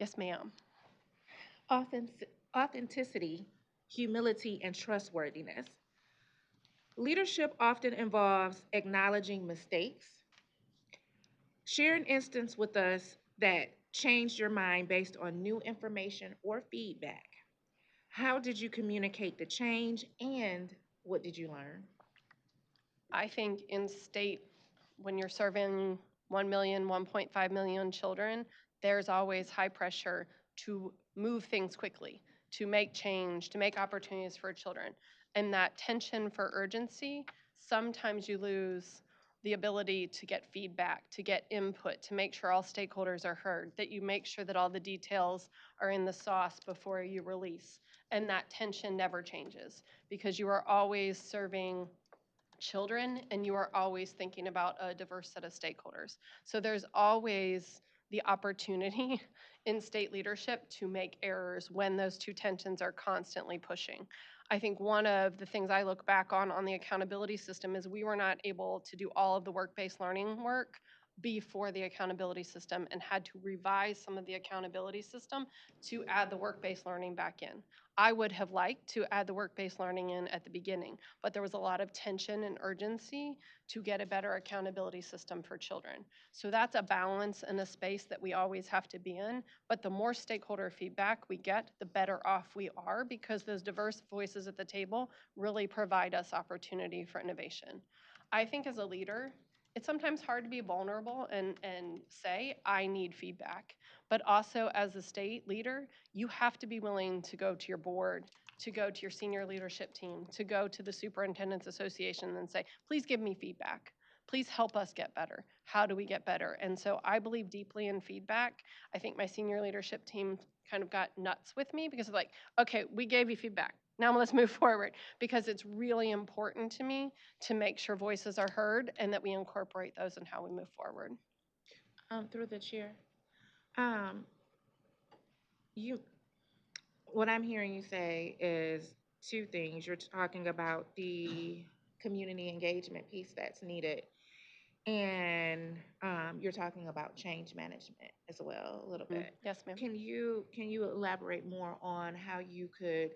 Yes, ma'am. authenticity, humility, and trustworthiness. Leadership often involves acknowledging mistakes. Share an instance with us that changed your mind based on new information or feedback. How did you communicate the change and what did you learn? I think in state, when you're serving 1 million, 1.5 million children, there's always high pressure to move things quickly, to make change, to make opportunities for children. And that tension for urgency, sometimes you lose the ability to get feedback, to get input, to make sure all stakeholders are heard, that you make sure that all the details are in the sauce before you release. And that tension never changes because you are always serving children and you are always thinking about a diverse set of stakeholders. So there's always the opportunity in state leadership to make errors when those two tensions are constantly pushing. I think one of the things I look back on the accountability system is we were not able to do all of the work-based learning work before the accountability system and had to revise some of the accountability system to add the work-based learning back in. I would have liked to add the work-based learning in at the beginning, but there was a lot of tension and urgency to get a better accountability system for children. So that's a balance and a space that we always have to be in, but the more stakeholder feedback we get, the better off we are because those diverse voices at the table really provide us opportunity for innovation. I think as a leader, it's sometimes hard to be vulnerable and say, I need feedback. But also as a state leader, you have to be willing to go to your board, to go to your senior leadership team, to go to the Superintendent's Association and say, please give me feedback. Please help us get better. How do we get better? And so I believe deeply in feedback. I think my senior leadership team kind of got nuts with me because like, okay, we gave you feedback. Now let's move forward because it's really important to me to make sure voices are heard and that we incorporate those in how we move forward. Through the chair. Um, you, what I'm hearing you say is two things. You're talking about the community engagement piece that's needed, and you're talking about change management as well a little bit. Yes, ma'am. Can you elaborate more on how you could,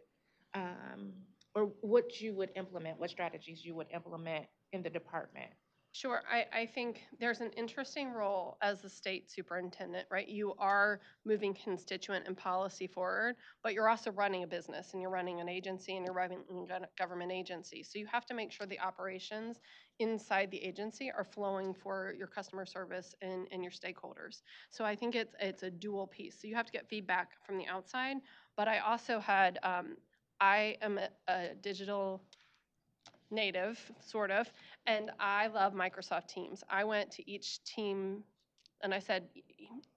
um, or what you would implement, what strategies you would implement in the department? Sure. I think there's an interesting role as the state superintendent, right? You are moving constituent and policy forward, but you're also running a business and you're running an agency and you're running a government agency. So you have to make sure the operations inside the agency are flowing for your customer service and your stakeholders. So I think it's a dual piece. So you have to get feedback from the outside, but I also had, I am a digital native, sort of, and I love Microsoft Teams. I went to each team and I said,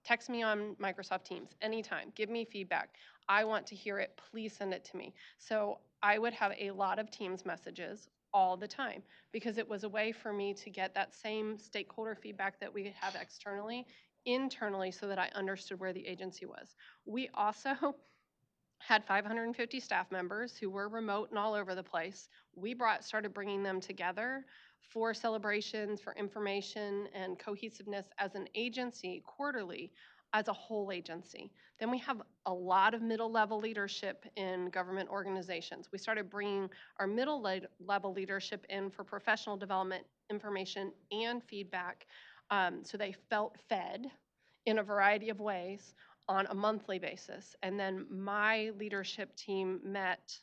text me on Microsoft Teams anytime, give me feedback. I want to hear it, please send it to me. So I would have a lot of Teams messages all the time because it was a way for me to get that same stakeholder feedback that we have externally, internally, so that I understood where the agency was. We also had 550 staff members who were remote and all over the place. We started bringing them together for celebrations, for information and cohesiveness as an agency quarterly, as a whole agency. Then we have a lot of middle level leadership in government organizations. We started bringing our middle level leadership in for professional development, information, and feedback, so they felt fed in a variety of ways on a monthly basis. And then my leadership team met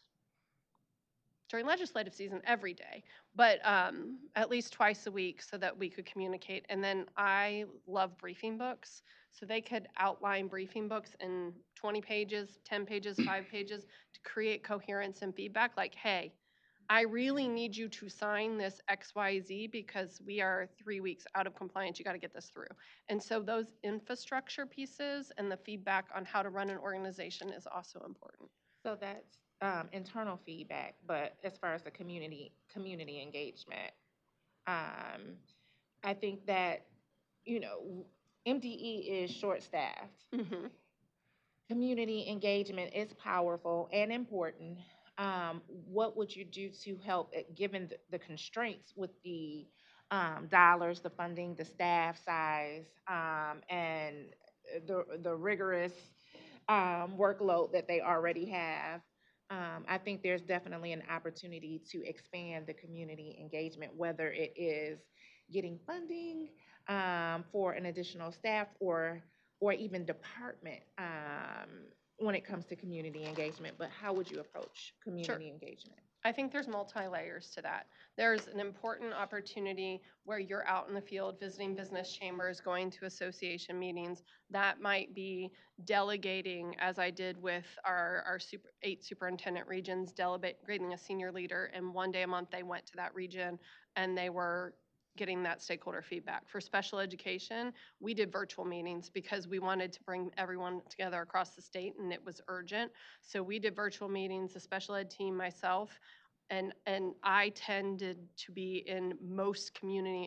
during legislative season every day, but at least twice a week so that we could communicate. And then I love briefing books, so they could outline briefing books in 20 pages, 10 pages, 5 pages to create coherence and feedback like, hey, I really need you to sign this XYZ because we are 3 weeks out of compliance. You got to get this through. And so those infrastructure pieces and the feedback on how to run an organization is also important. So that's internal feedback, but as far as the community engagement, um, I think that, you know, MDE is short-staffed. Mm-hmm. Community engagement is powerful and important. What would you do to help, given the constraints with the dollars, the funding, the staff size, and the rigorous workload that they already have? I think there's definitely an opportunity to expand the community engagement, whether it is getting funding for an additional staff or even department when it comes to community engagement. But how would you approach community engagement? I think there's multi-layers to that. There's an important opportunity where you're out in the field visiting business chambers, going to association meetings. That might be delegating, as I did with our 8 superintendent regions, delegating a senior leader, and one day a month they went to that region and they were getting that stakeholder feedback. For special education, we did virtual meetings because we wanted to bring everyone together across the state and it was urgent. So we did virtual meetings, the special ed team, myself, and I tended to be in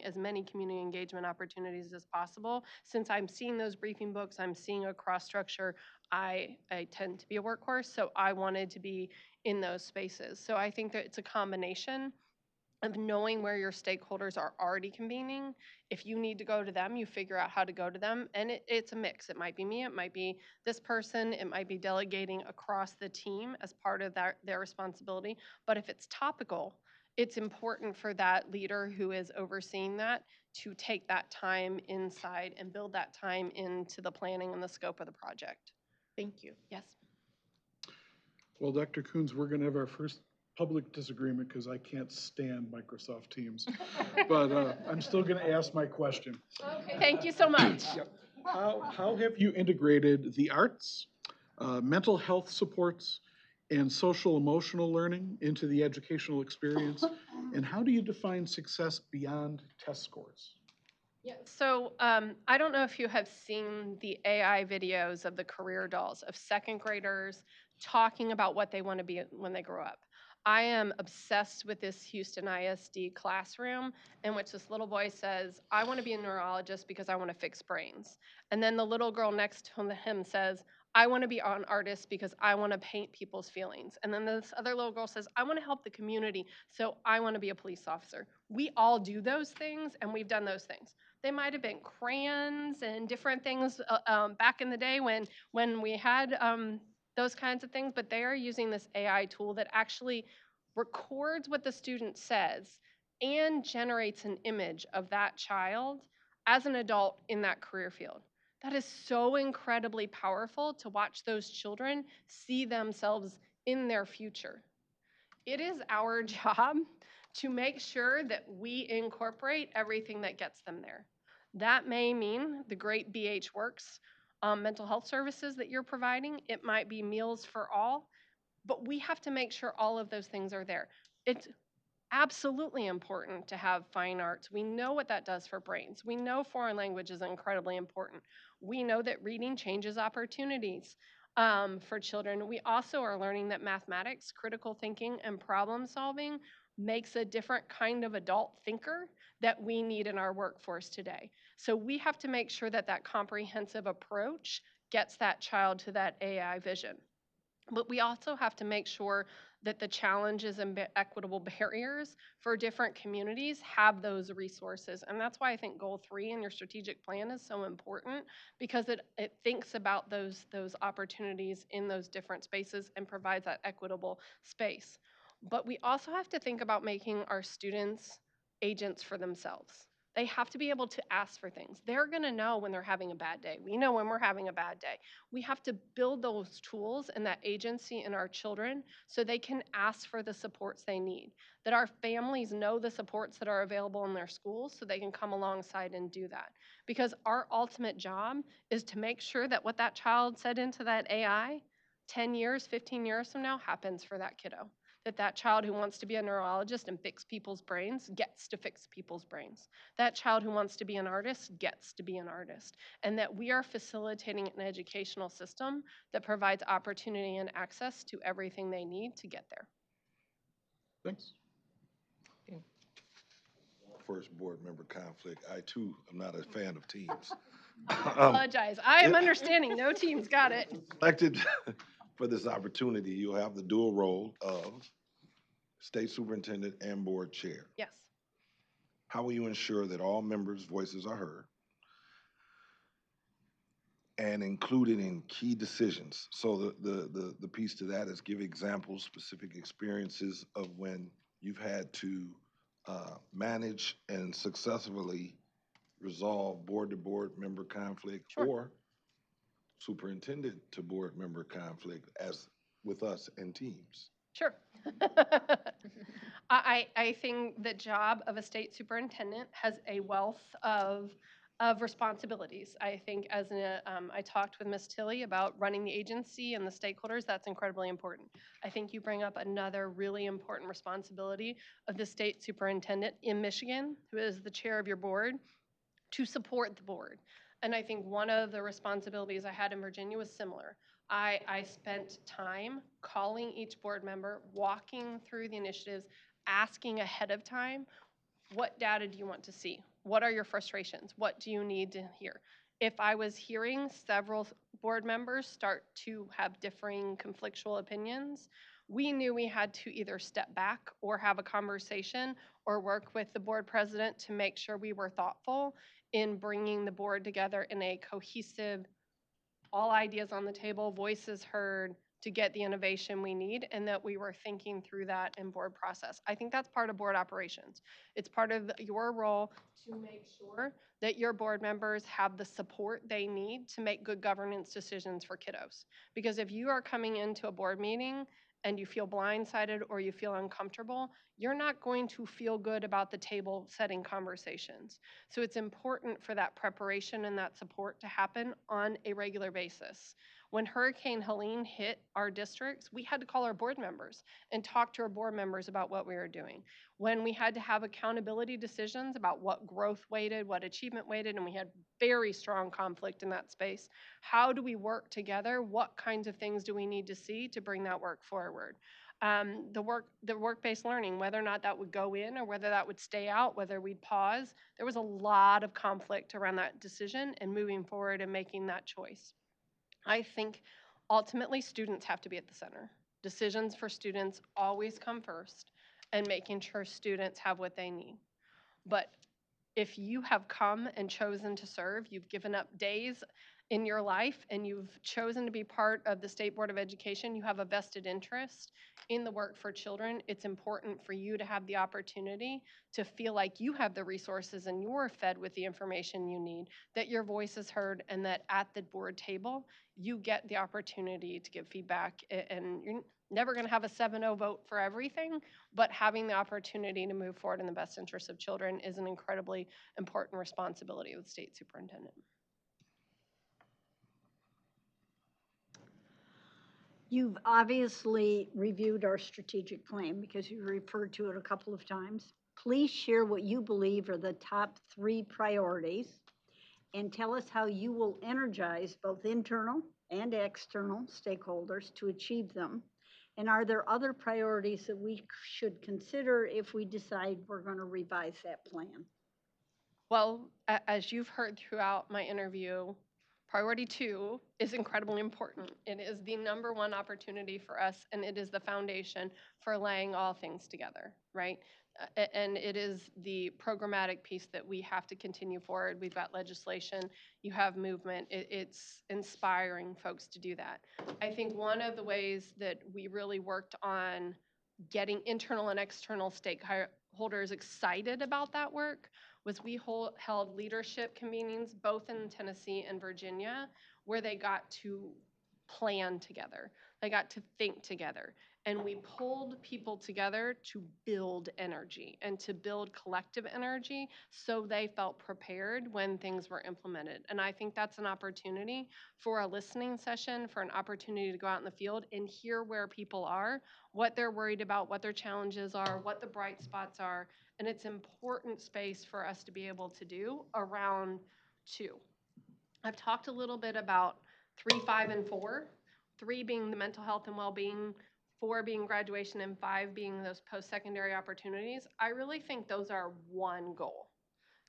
as many community engagement opportunities as possible. Since I'm seeing those briefing books, I'm seeing a cross structure, I tend to be a workhorse, so I wanted to be in those spaces. So I think that it's a combination of knowing where your stakeholders are already convening. If you need to go to them, you figure out how to go to them. And it's a mix. It might be me, it might be this person, it might be delegating across the team as part of their responsibility. But if it's topical, it's important for that leader who is overseeing that to take that time inside and build that time into the planning and the scope of the project. Thank you. Yes. Well, Dr. Coons, we're gonna have our first public disagreement because I can't stand Microsoft Teams. But I'm still gonna ask my question. Okay, thank you so much. Yep. How have you integrated the arts, mental health supports, and social emotional learning into the educational experience? And how do you define success beyond test scores? Yeah, so I don't know if you have seen the AI videos of the career dolls of second graders talking about what they want to be when they grow up. I am obsessed with this Houston ISD classroom in which this little boy says, I want to be a neurologist because I want to fix brains. And then the little girl next to him says, I want to be an artist because I want to paint people's feelings. And then this other little girl says, I want to help the community, so I want to be a police officer. We all do those things, and we've done those things. They might have been crayons and different things back in the day when we had those kinds of things, but they are using this AI tool that actually records what the student says and generates an image of that child as an adult in that career field. That is so incredibly powerful to watch those children see themselves in their future. It is our job to make sure that we incorporate everything that gets them there. That may mean the great BH Works mental health services that you're providing. It might be meals for all, but we have to make sure all of those things are there. It's absolutely important to have fine arts. We know what that does for brains. We know foreign language is incredibly important. We know that reading changes opportunities for children. We also are learning that mathematics, critical thinking, and problem solving makes a different kind of adult thinker that we need in our workforce today. So we have to make sure that that comprehensive approach gets that child to that AI vision. But we also have to make sure that the challenges and equitable barriers for different communities have those resources. And that's why I think goal 3 in your strategic plan is so important, because it thinks about those opportunities in those different spaces and provides that equitable space. But we also have to think about making our students agents for themselves. They have to be able to ask for things. They're going to know when they're having a bad day. We know when we're having a bad day. We have to build those tools and that agency in our children so they can ask for the supports they need. That our families know the supports that are available in their schools so they can come alongside and do that. Because our ultimate job is to make sure that what that child said into that AI 10 years, 15 years from now happens for that kiddo. That child who wants to be a neurologist and fix people's brains gets to fix people's brains. That child who wants to be an artist gets to be an artist. And that we are facilitating an educational system that provides opportunity and access to everything they need to get there. Thanks. First board member conflict. I too am not a fan of teams. Apologize. I am understanding. No teams. Got it. Elected for this opportunity, you'll have the dual role of state superintendent and board chair. Yes. How will you ensure that all members' voices are heard and included in key decisions? So the piece to that is give examples, specific experiences of when you've had to manage and successfully resolve board-to-board member conflict. Sure. Or superintendent to board member conflict as with us and teams. Sure. I think the job of a state superintendent has a wealth of of responsibilities. I think I talked with Ms. Tilley about running the agency and the stakeholders. That's incredibly important. I think you bring up another really important responsibility of the state superintendent in Michigan, who is the chair of your board, to support the board. And I think one of the responsibilities I had in Virginia was similar. I spent time calling each board member, walking through the initiatives, asking ahead of time, what data do you want to see? What are your frustrations? What do you need to hear? If I was hearing several board members start to have differing conflictual opinions, we knew we had to either step back or have a conversation or work with the board president to make sure we were thoughtful in bringing the board together in a cohesive, all ideas on the table, voices heard, to get the innovation we need, and that we were thinking through that in board process. I think that's part of board operations. It's part of your role to make sure that your board members have the support they need to make good governance decisions for kiddos. Because if you are coming into a board meeting and you feel blindsided or you feel uncomfortable, you're not going to feel good about the table setting conversations. So it's important for that preparation and that support to happen on a regular basis. When Hurricane Helene hit our districts, we had to call our board members and talk to our board members about what we were doing. When we had to have accountability decisions about what growth weighted, what achievement weighted, and we had very strong conflict in that space, how do we work together? What kinds of things do we need to see to bring that work forward? The work-based learning, whether or not that would go in or whether that would stay out, whether we'd pause, there was a lot of conflict around that decision and moving forward and making that choice. I think ultimately students have to be at the center. Decisions for students always come first, and making sure students have what they need. But if you have come and chosen to serve, you've given up days in your life and you've chosen to be part of the State Board of Education, you have a vested interest in the work for children. It's important for you to have the opportunity to feel like you have the resources and you're fed with the information you need, that your voice is heard, and that at the board table, you get the opportunity to give feedback. And you're never going to have a 7-0 vote for everything, but having the opportunity to move forward in the best interest of children is an incredibly important responsibility of the state superintendent. You've obviously reviewed our strategic plan because you referred to it a couple of times. Please share what you believe are the top 3 priorities and tell us how you will energize both internal and external stakeholders to achieve them. And are there other priorities that we should consider if we decide we're going to revise that plan? Well, as you've heard throughout my interview, priority 2 is incredibly important. It is the number 1 opportunity for us, and it is the foundation for laying all things together, right? And it is the programmatic piece that we have to continue forward. We've got legislation, you have movement. It's inspiring folks to do that. I think one of the ways that we really worked on getting internal and external stakeholders excited about that work was we held leadership convenings both in Tennessee and Virginia where they got to plan together. They got to think together. And we pulled people together to build energy and to build collective energy so they felt prepared when things were implemented. And I think that's an opportunity for a listening session, for an opportunity to go out in the field and hear where people are, what they're worried about, what their challenges are, what the bright spots are. And it's important space for us to be able to do around 2. I've talked a little bit about 3, 5, and 4. 3 being the mental health and well-being, 4 being graduation, and 5 being those post-secondary opportunities. I really think those are one goal.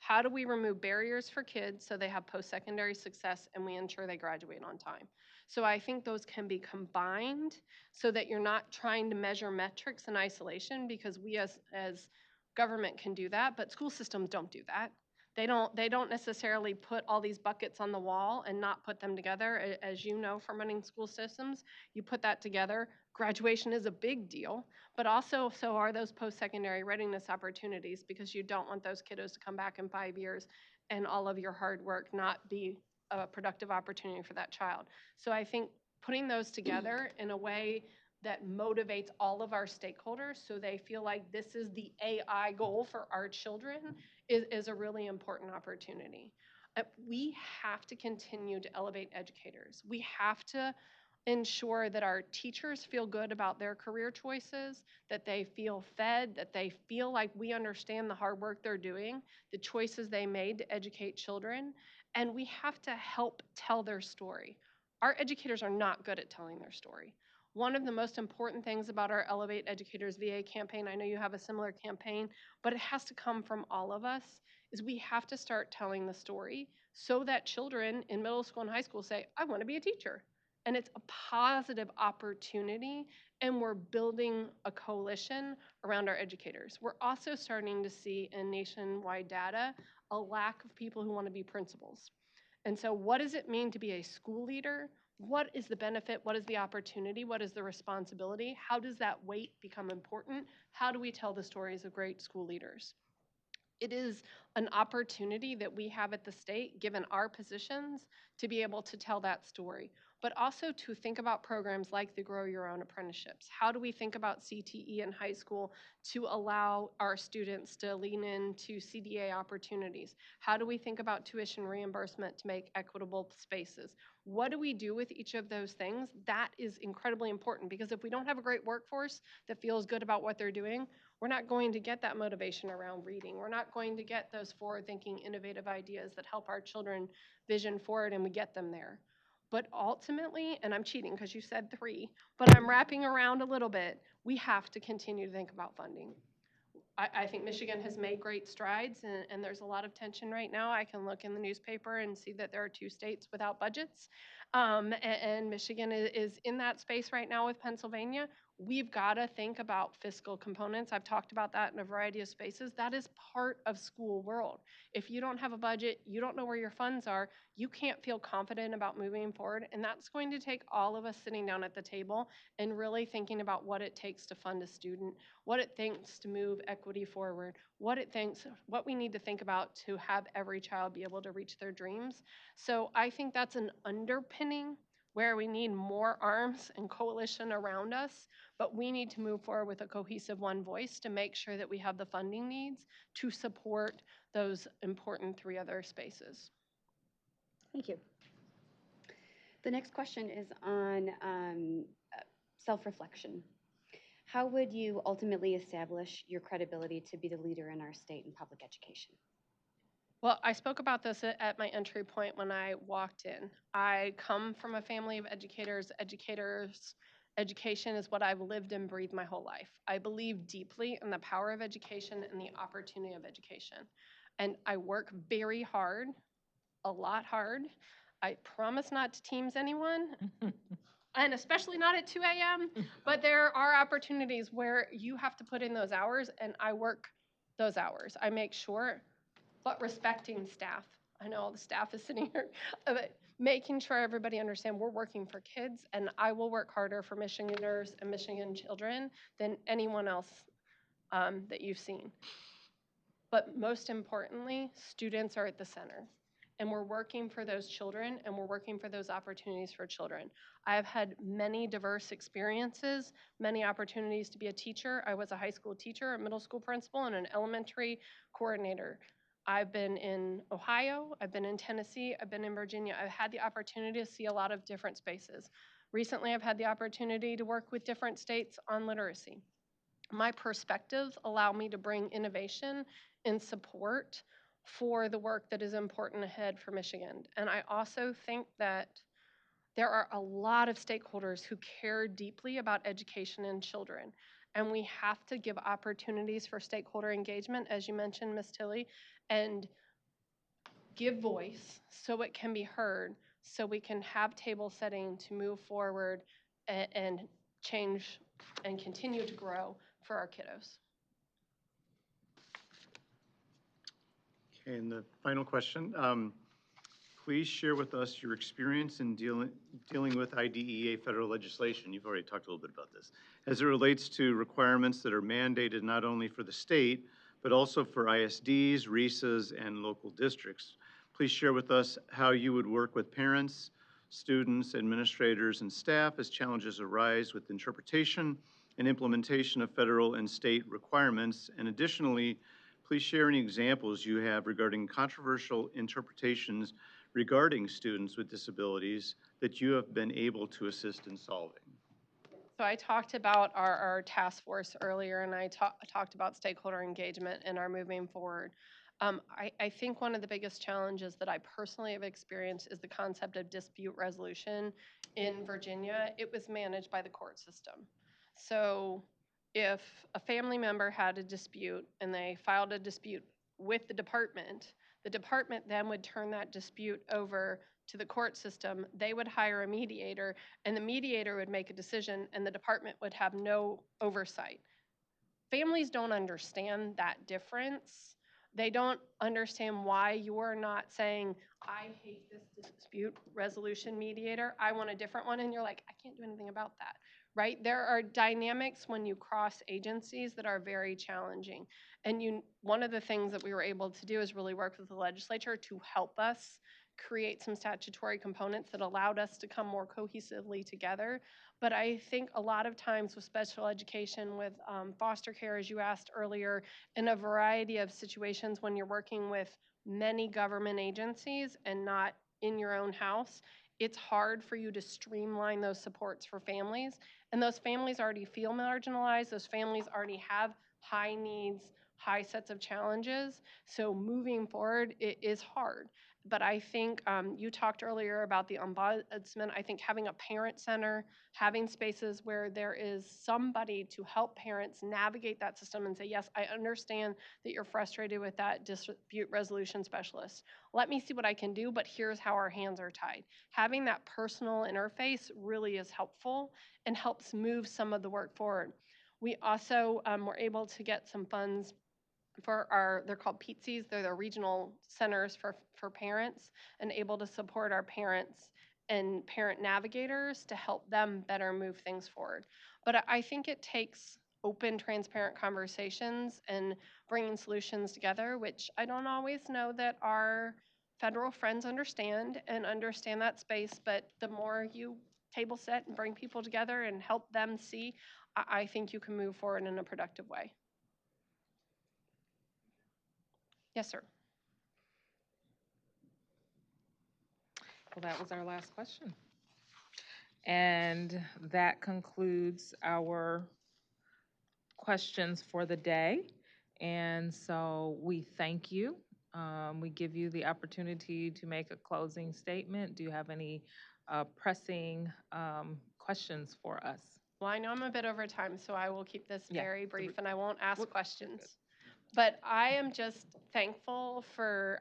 How do we remove barriers for kids so they have post-secondary success and we ensure they graduate on time? So I think those can be combined so that you're not trying to measure metrics in isolation, because we as government can do that, but school systems don't do that. They don't necessarily put all these buckets on the wall and not put them together. As you know from running school systems, you put that together. Graduation is a big deal, but also so are those post-secondary readiness opportunities, because you don't want those kiddos to come back in 5 years and all of your hard work not be a productive opportunity for that child. So I think putting those together in a way that motivates all of our stakeholders so they feel like this is the AI goal for our children is a really important opportunity. We have to continue to elevate educators. We have to ensure that our teachers feel good about their career choices, that they feel fed, that they feel like we understand the hard work they're doing, the choices they made to educate children, and we have to help tell their story. Our educators are not good at telling their story. One of the most important things about our Elevate Educators VA campaign, I know you have a similar campaign, but it has to come from all of us, is we have to start telling the story so that children in middle school and high school say, I want to be a teacher. And it's a positive opportunity, and we're building a coalition around our educators. We're also starting to see in nationwide data a lack of people who want to be principals. And so what does it mean to be a school leader? What is the benefit? What is the opportunity? What is the responsibility? How does that weight become important? How do we tell the stories of great school leaders? It is an opportunity that we have at the state, given our positions, to be able to tell that story, but also to think about programs like the Grow Your Own apprenticeships. How do we think about CTE in high school to allow our students to lean into CDA opportunities? How do we think about tuition reimbursement to make equitable spaces? What do we do with each of those things? That is incredibly important, because if we don't have a great workforce that feels good about what they're doing, we're not going to get that motivation around reading. We're not going to get those forward-thinking, innovative ideas that help our children vision forward, and we get them there. But ultimately, and I'm cheating because you said 3, but I'm wrapping around a little bit, we have to continue to think about funding. I think Michigan has made great strides, and there's a lot of tension right now. I can look in the newspaper and see that there are 2 states without budgets, and Michigan is in that space right now with Pennsylvania. We've got to think about fiscal components. I've talked about that in a variety of spaces. That is part of school world. If you don't have a budget, you don't know where your funds are, you can't feel confident about moving forward, and that's going to take all of us sitting down at the table and really thinking about what it takes to fund a student, what it takes to move equity forward, what we need to think about to have every child be able to reach their dreams. So I think that's an underpinning where we need more arms and coalition around us, but we need to move forward with a cohesive one voice to make sure that we have the funding needs to support those important 3 other spaces. Thank you. The next question is on self-reflection. How would you ultimately establish your credibility to be the leader in our state in public education? Well, I spoke about this at my entry point when I walked in. I come from a family of educators. Education is what I've lived and breathed my whole life. I believe deeply in the power of education and the opportunity of education. And I work very hard, a lot hard. I promise not to tease anyone, and especially not at 2 a.m., but there are opportunities where you have to put in those hours, and I work those hours. I make sure, but respecting staff. I know all the staff is sitting here, but making sure everybody understands we're working for kids, and I will work harder for Michiganders and Michigan children than anyone else that you've seen. But most importantly, students are at the center, and we're working for those children, and we're working for those opportunities for children. I have had many diverse experiences, many opportunities to be a teacher. I was a high school teacher, a middle school principal, and an elementary coordinator. I've been in Ohio, I've been in Tennessee, I've been in Virginia. I've had the opportunity to see a lot of different spaces. Recently, I've had the opportunity to work with different states on literacy. My perspectives allow me to bring innovation and support for the work that is important ahead for Michigan. And I also think that there are a lot of stakeholders who care deeply about education and children. And we have to give opportunities for stakeholder engagement, as you mentioned, Ms. Tilley, and give voice so it can be heard, so we can have table setting to move forward and change and continue to grow for our kiddos. Okay, and the final question. Please share with us your experience in dealing with IDEA federal legislation. You've already talked a little bit about this. As it relates to requirements that are mandated not only for the state, but also for ISDs, RESAs, and local districts. Please share with us how you would work with parents, students, administrators, and staff as challenges arise with interpretation and implementation of federal and state requirements. And additionally, please share any examples you have regarding controversial interpretations regarding students with disabilities that you have been able to assist in solving. So I talked about our task force earlier, and I talked about stakeholder engagement and our moving forward. I think one of the biggest challenges that I personally have experienced is the concept of dispute resolution. In Virginia, it was managed by the court system. So if a family member had a dispute and they filed a dispute with the department then would turn that dispute over to the court system. They would hire a mediator, and the mediator would make a decision, and the department would have no oversight. Families don't understand that difference. They don't understand why you're not saying, I hate this dispute resolution mediator, I want a different one, and you're like, I can't do anything about that, right? There are dynamics when you cross agencies that are very challenging. And one of the things that we were able to do is really work with the legislature to help us create some statutory components that allowed us to come more cohesively together. But I think a lot of times with special education, with foster care, as you asked earlier, in a variety of situations when you're working with many government agencies and not in your own house, it's hard for you to streamline those supports for families. And those families already feel marginalized. Those families already have high needs, high sets of challenges. So moving forward, it is hard. But I think you talked earlier about the ombudsman. I think having a parent center, having spaces where there is somebody to help parents navigate that system and say, yes, I understand that you're frustrated with that dispute resolution specialist. Let me see what I can do, but here's how our hands are tied. Having that personal interface really is helpful and helps move some of the work forward. We also were able to get some funds for they're called PTCs, they're the regional centers for parents, and able to support our parents and parent navigators to help them better move things forward. But I think it takes open, transparent conversations and bringing solutions together, which I don't always know that our federal friends understand that space, but the more you table set and bring people together and help them see, I think you can move forward in a productive way. Yes, sir. Well, that was our last question. And that concludes our questions for the day. And so we thank you. We give you the opportunity to make a closing statement. Do you have any pressing questions for us? Well, I know I'm a bit over time, so I will keep this Yeah. very brief and I won't ask questions. But I am just thankful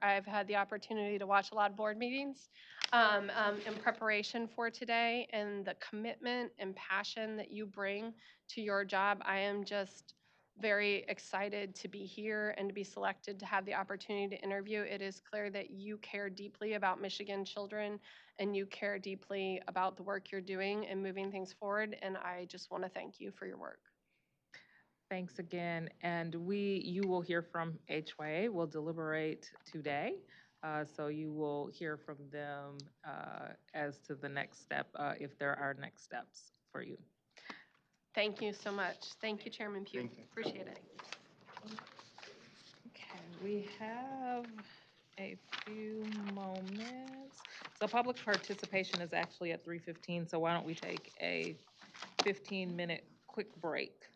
I've had the opportunity to watch a lot of board meetings in preparation for today, and the commitment and passion that you bring to your job. I am just very excited to be here and to be selected to have the opportunity to interview. It is clear that you care deeply about Michigan children and you care deeply about the work you're doing and moving things forward, and I just want to thank you for your work. Thanks again. And you will hear from HYA. We'll deliberate today. So you will hear from them as to the next step, if there are next steps for you. Thank you so much. Thank you, Chairman Pugh. Appreciate it. Okay, we have a few moments. So public participation is actually at 3:15, so why don't we take a 15-minute quick break?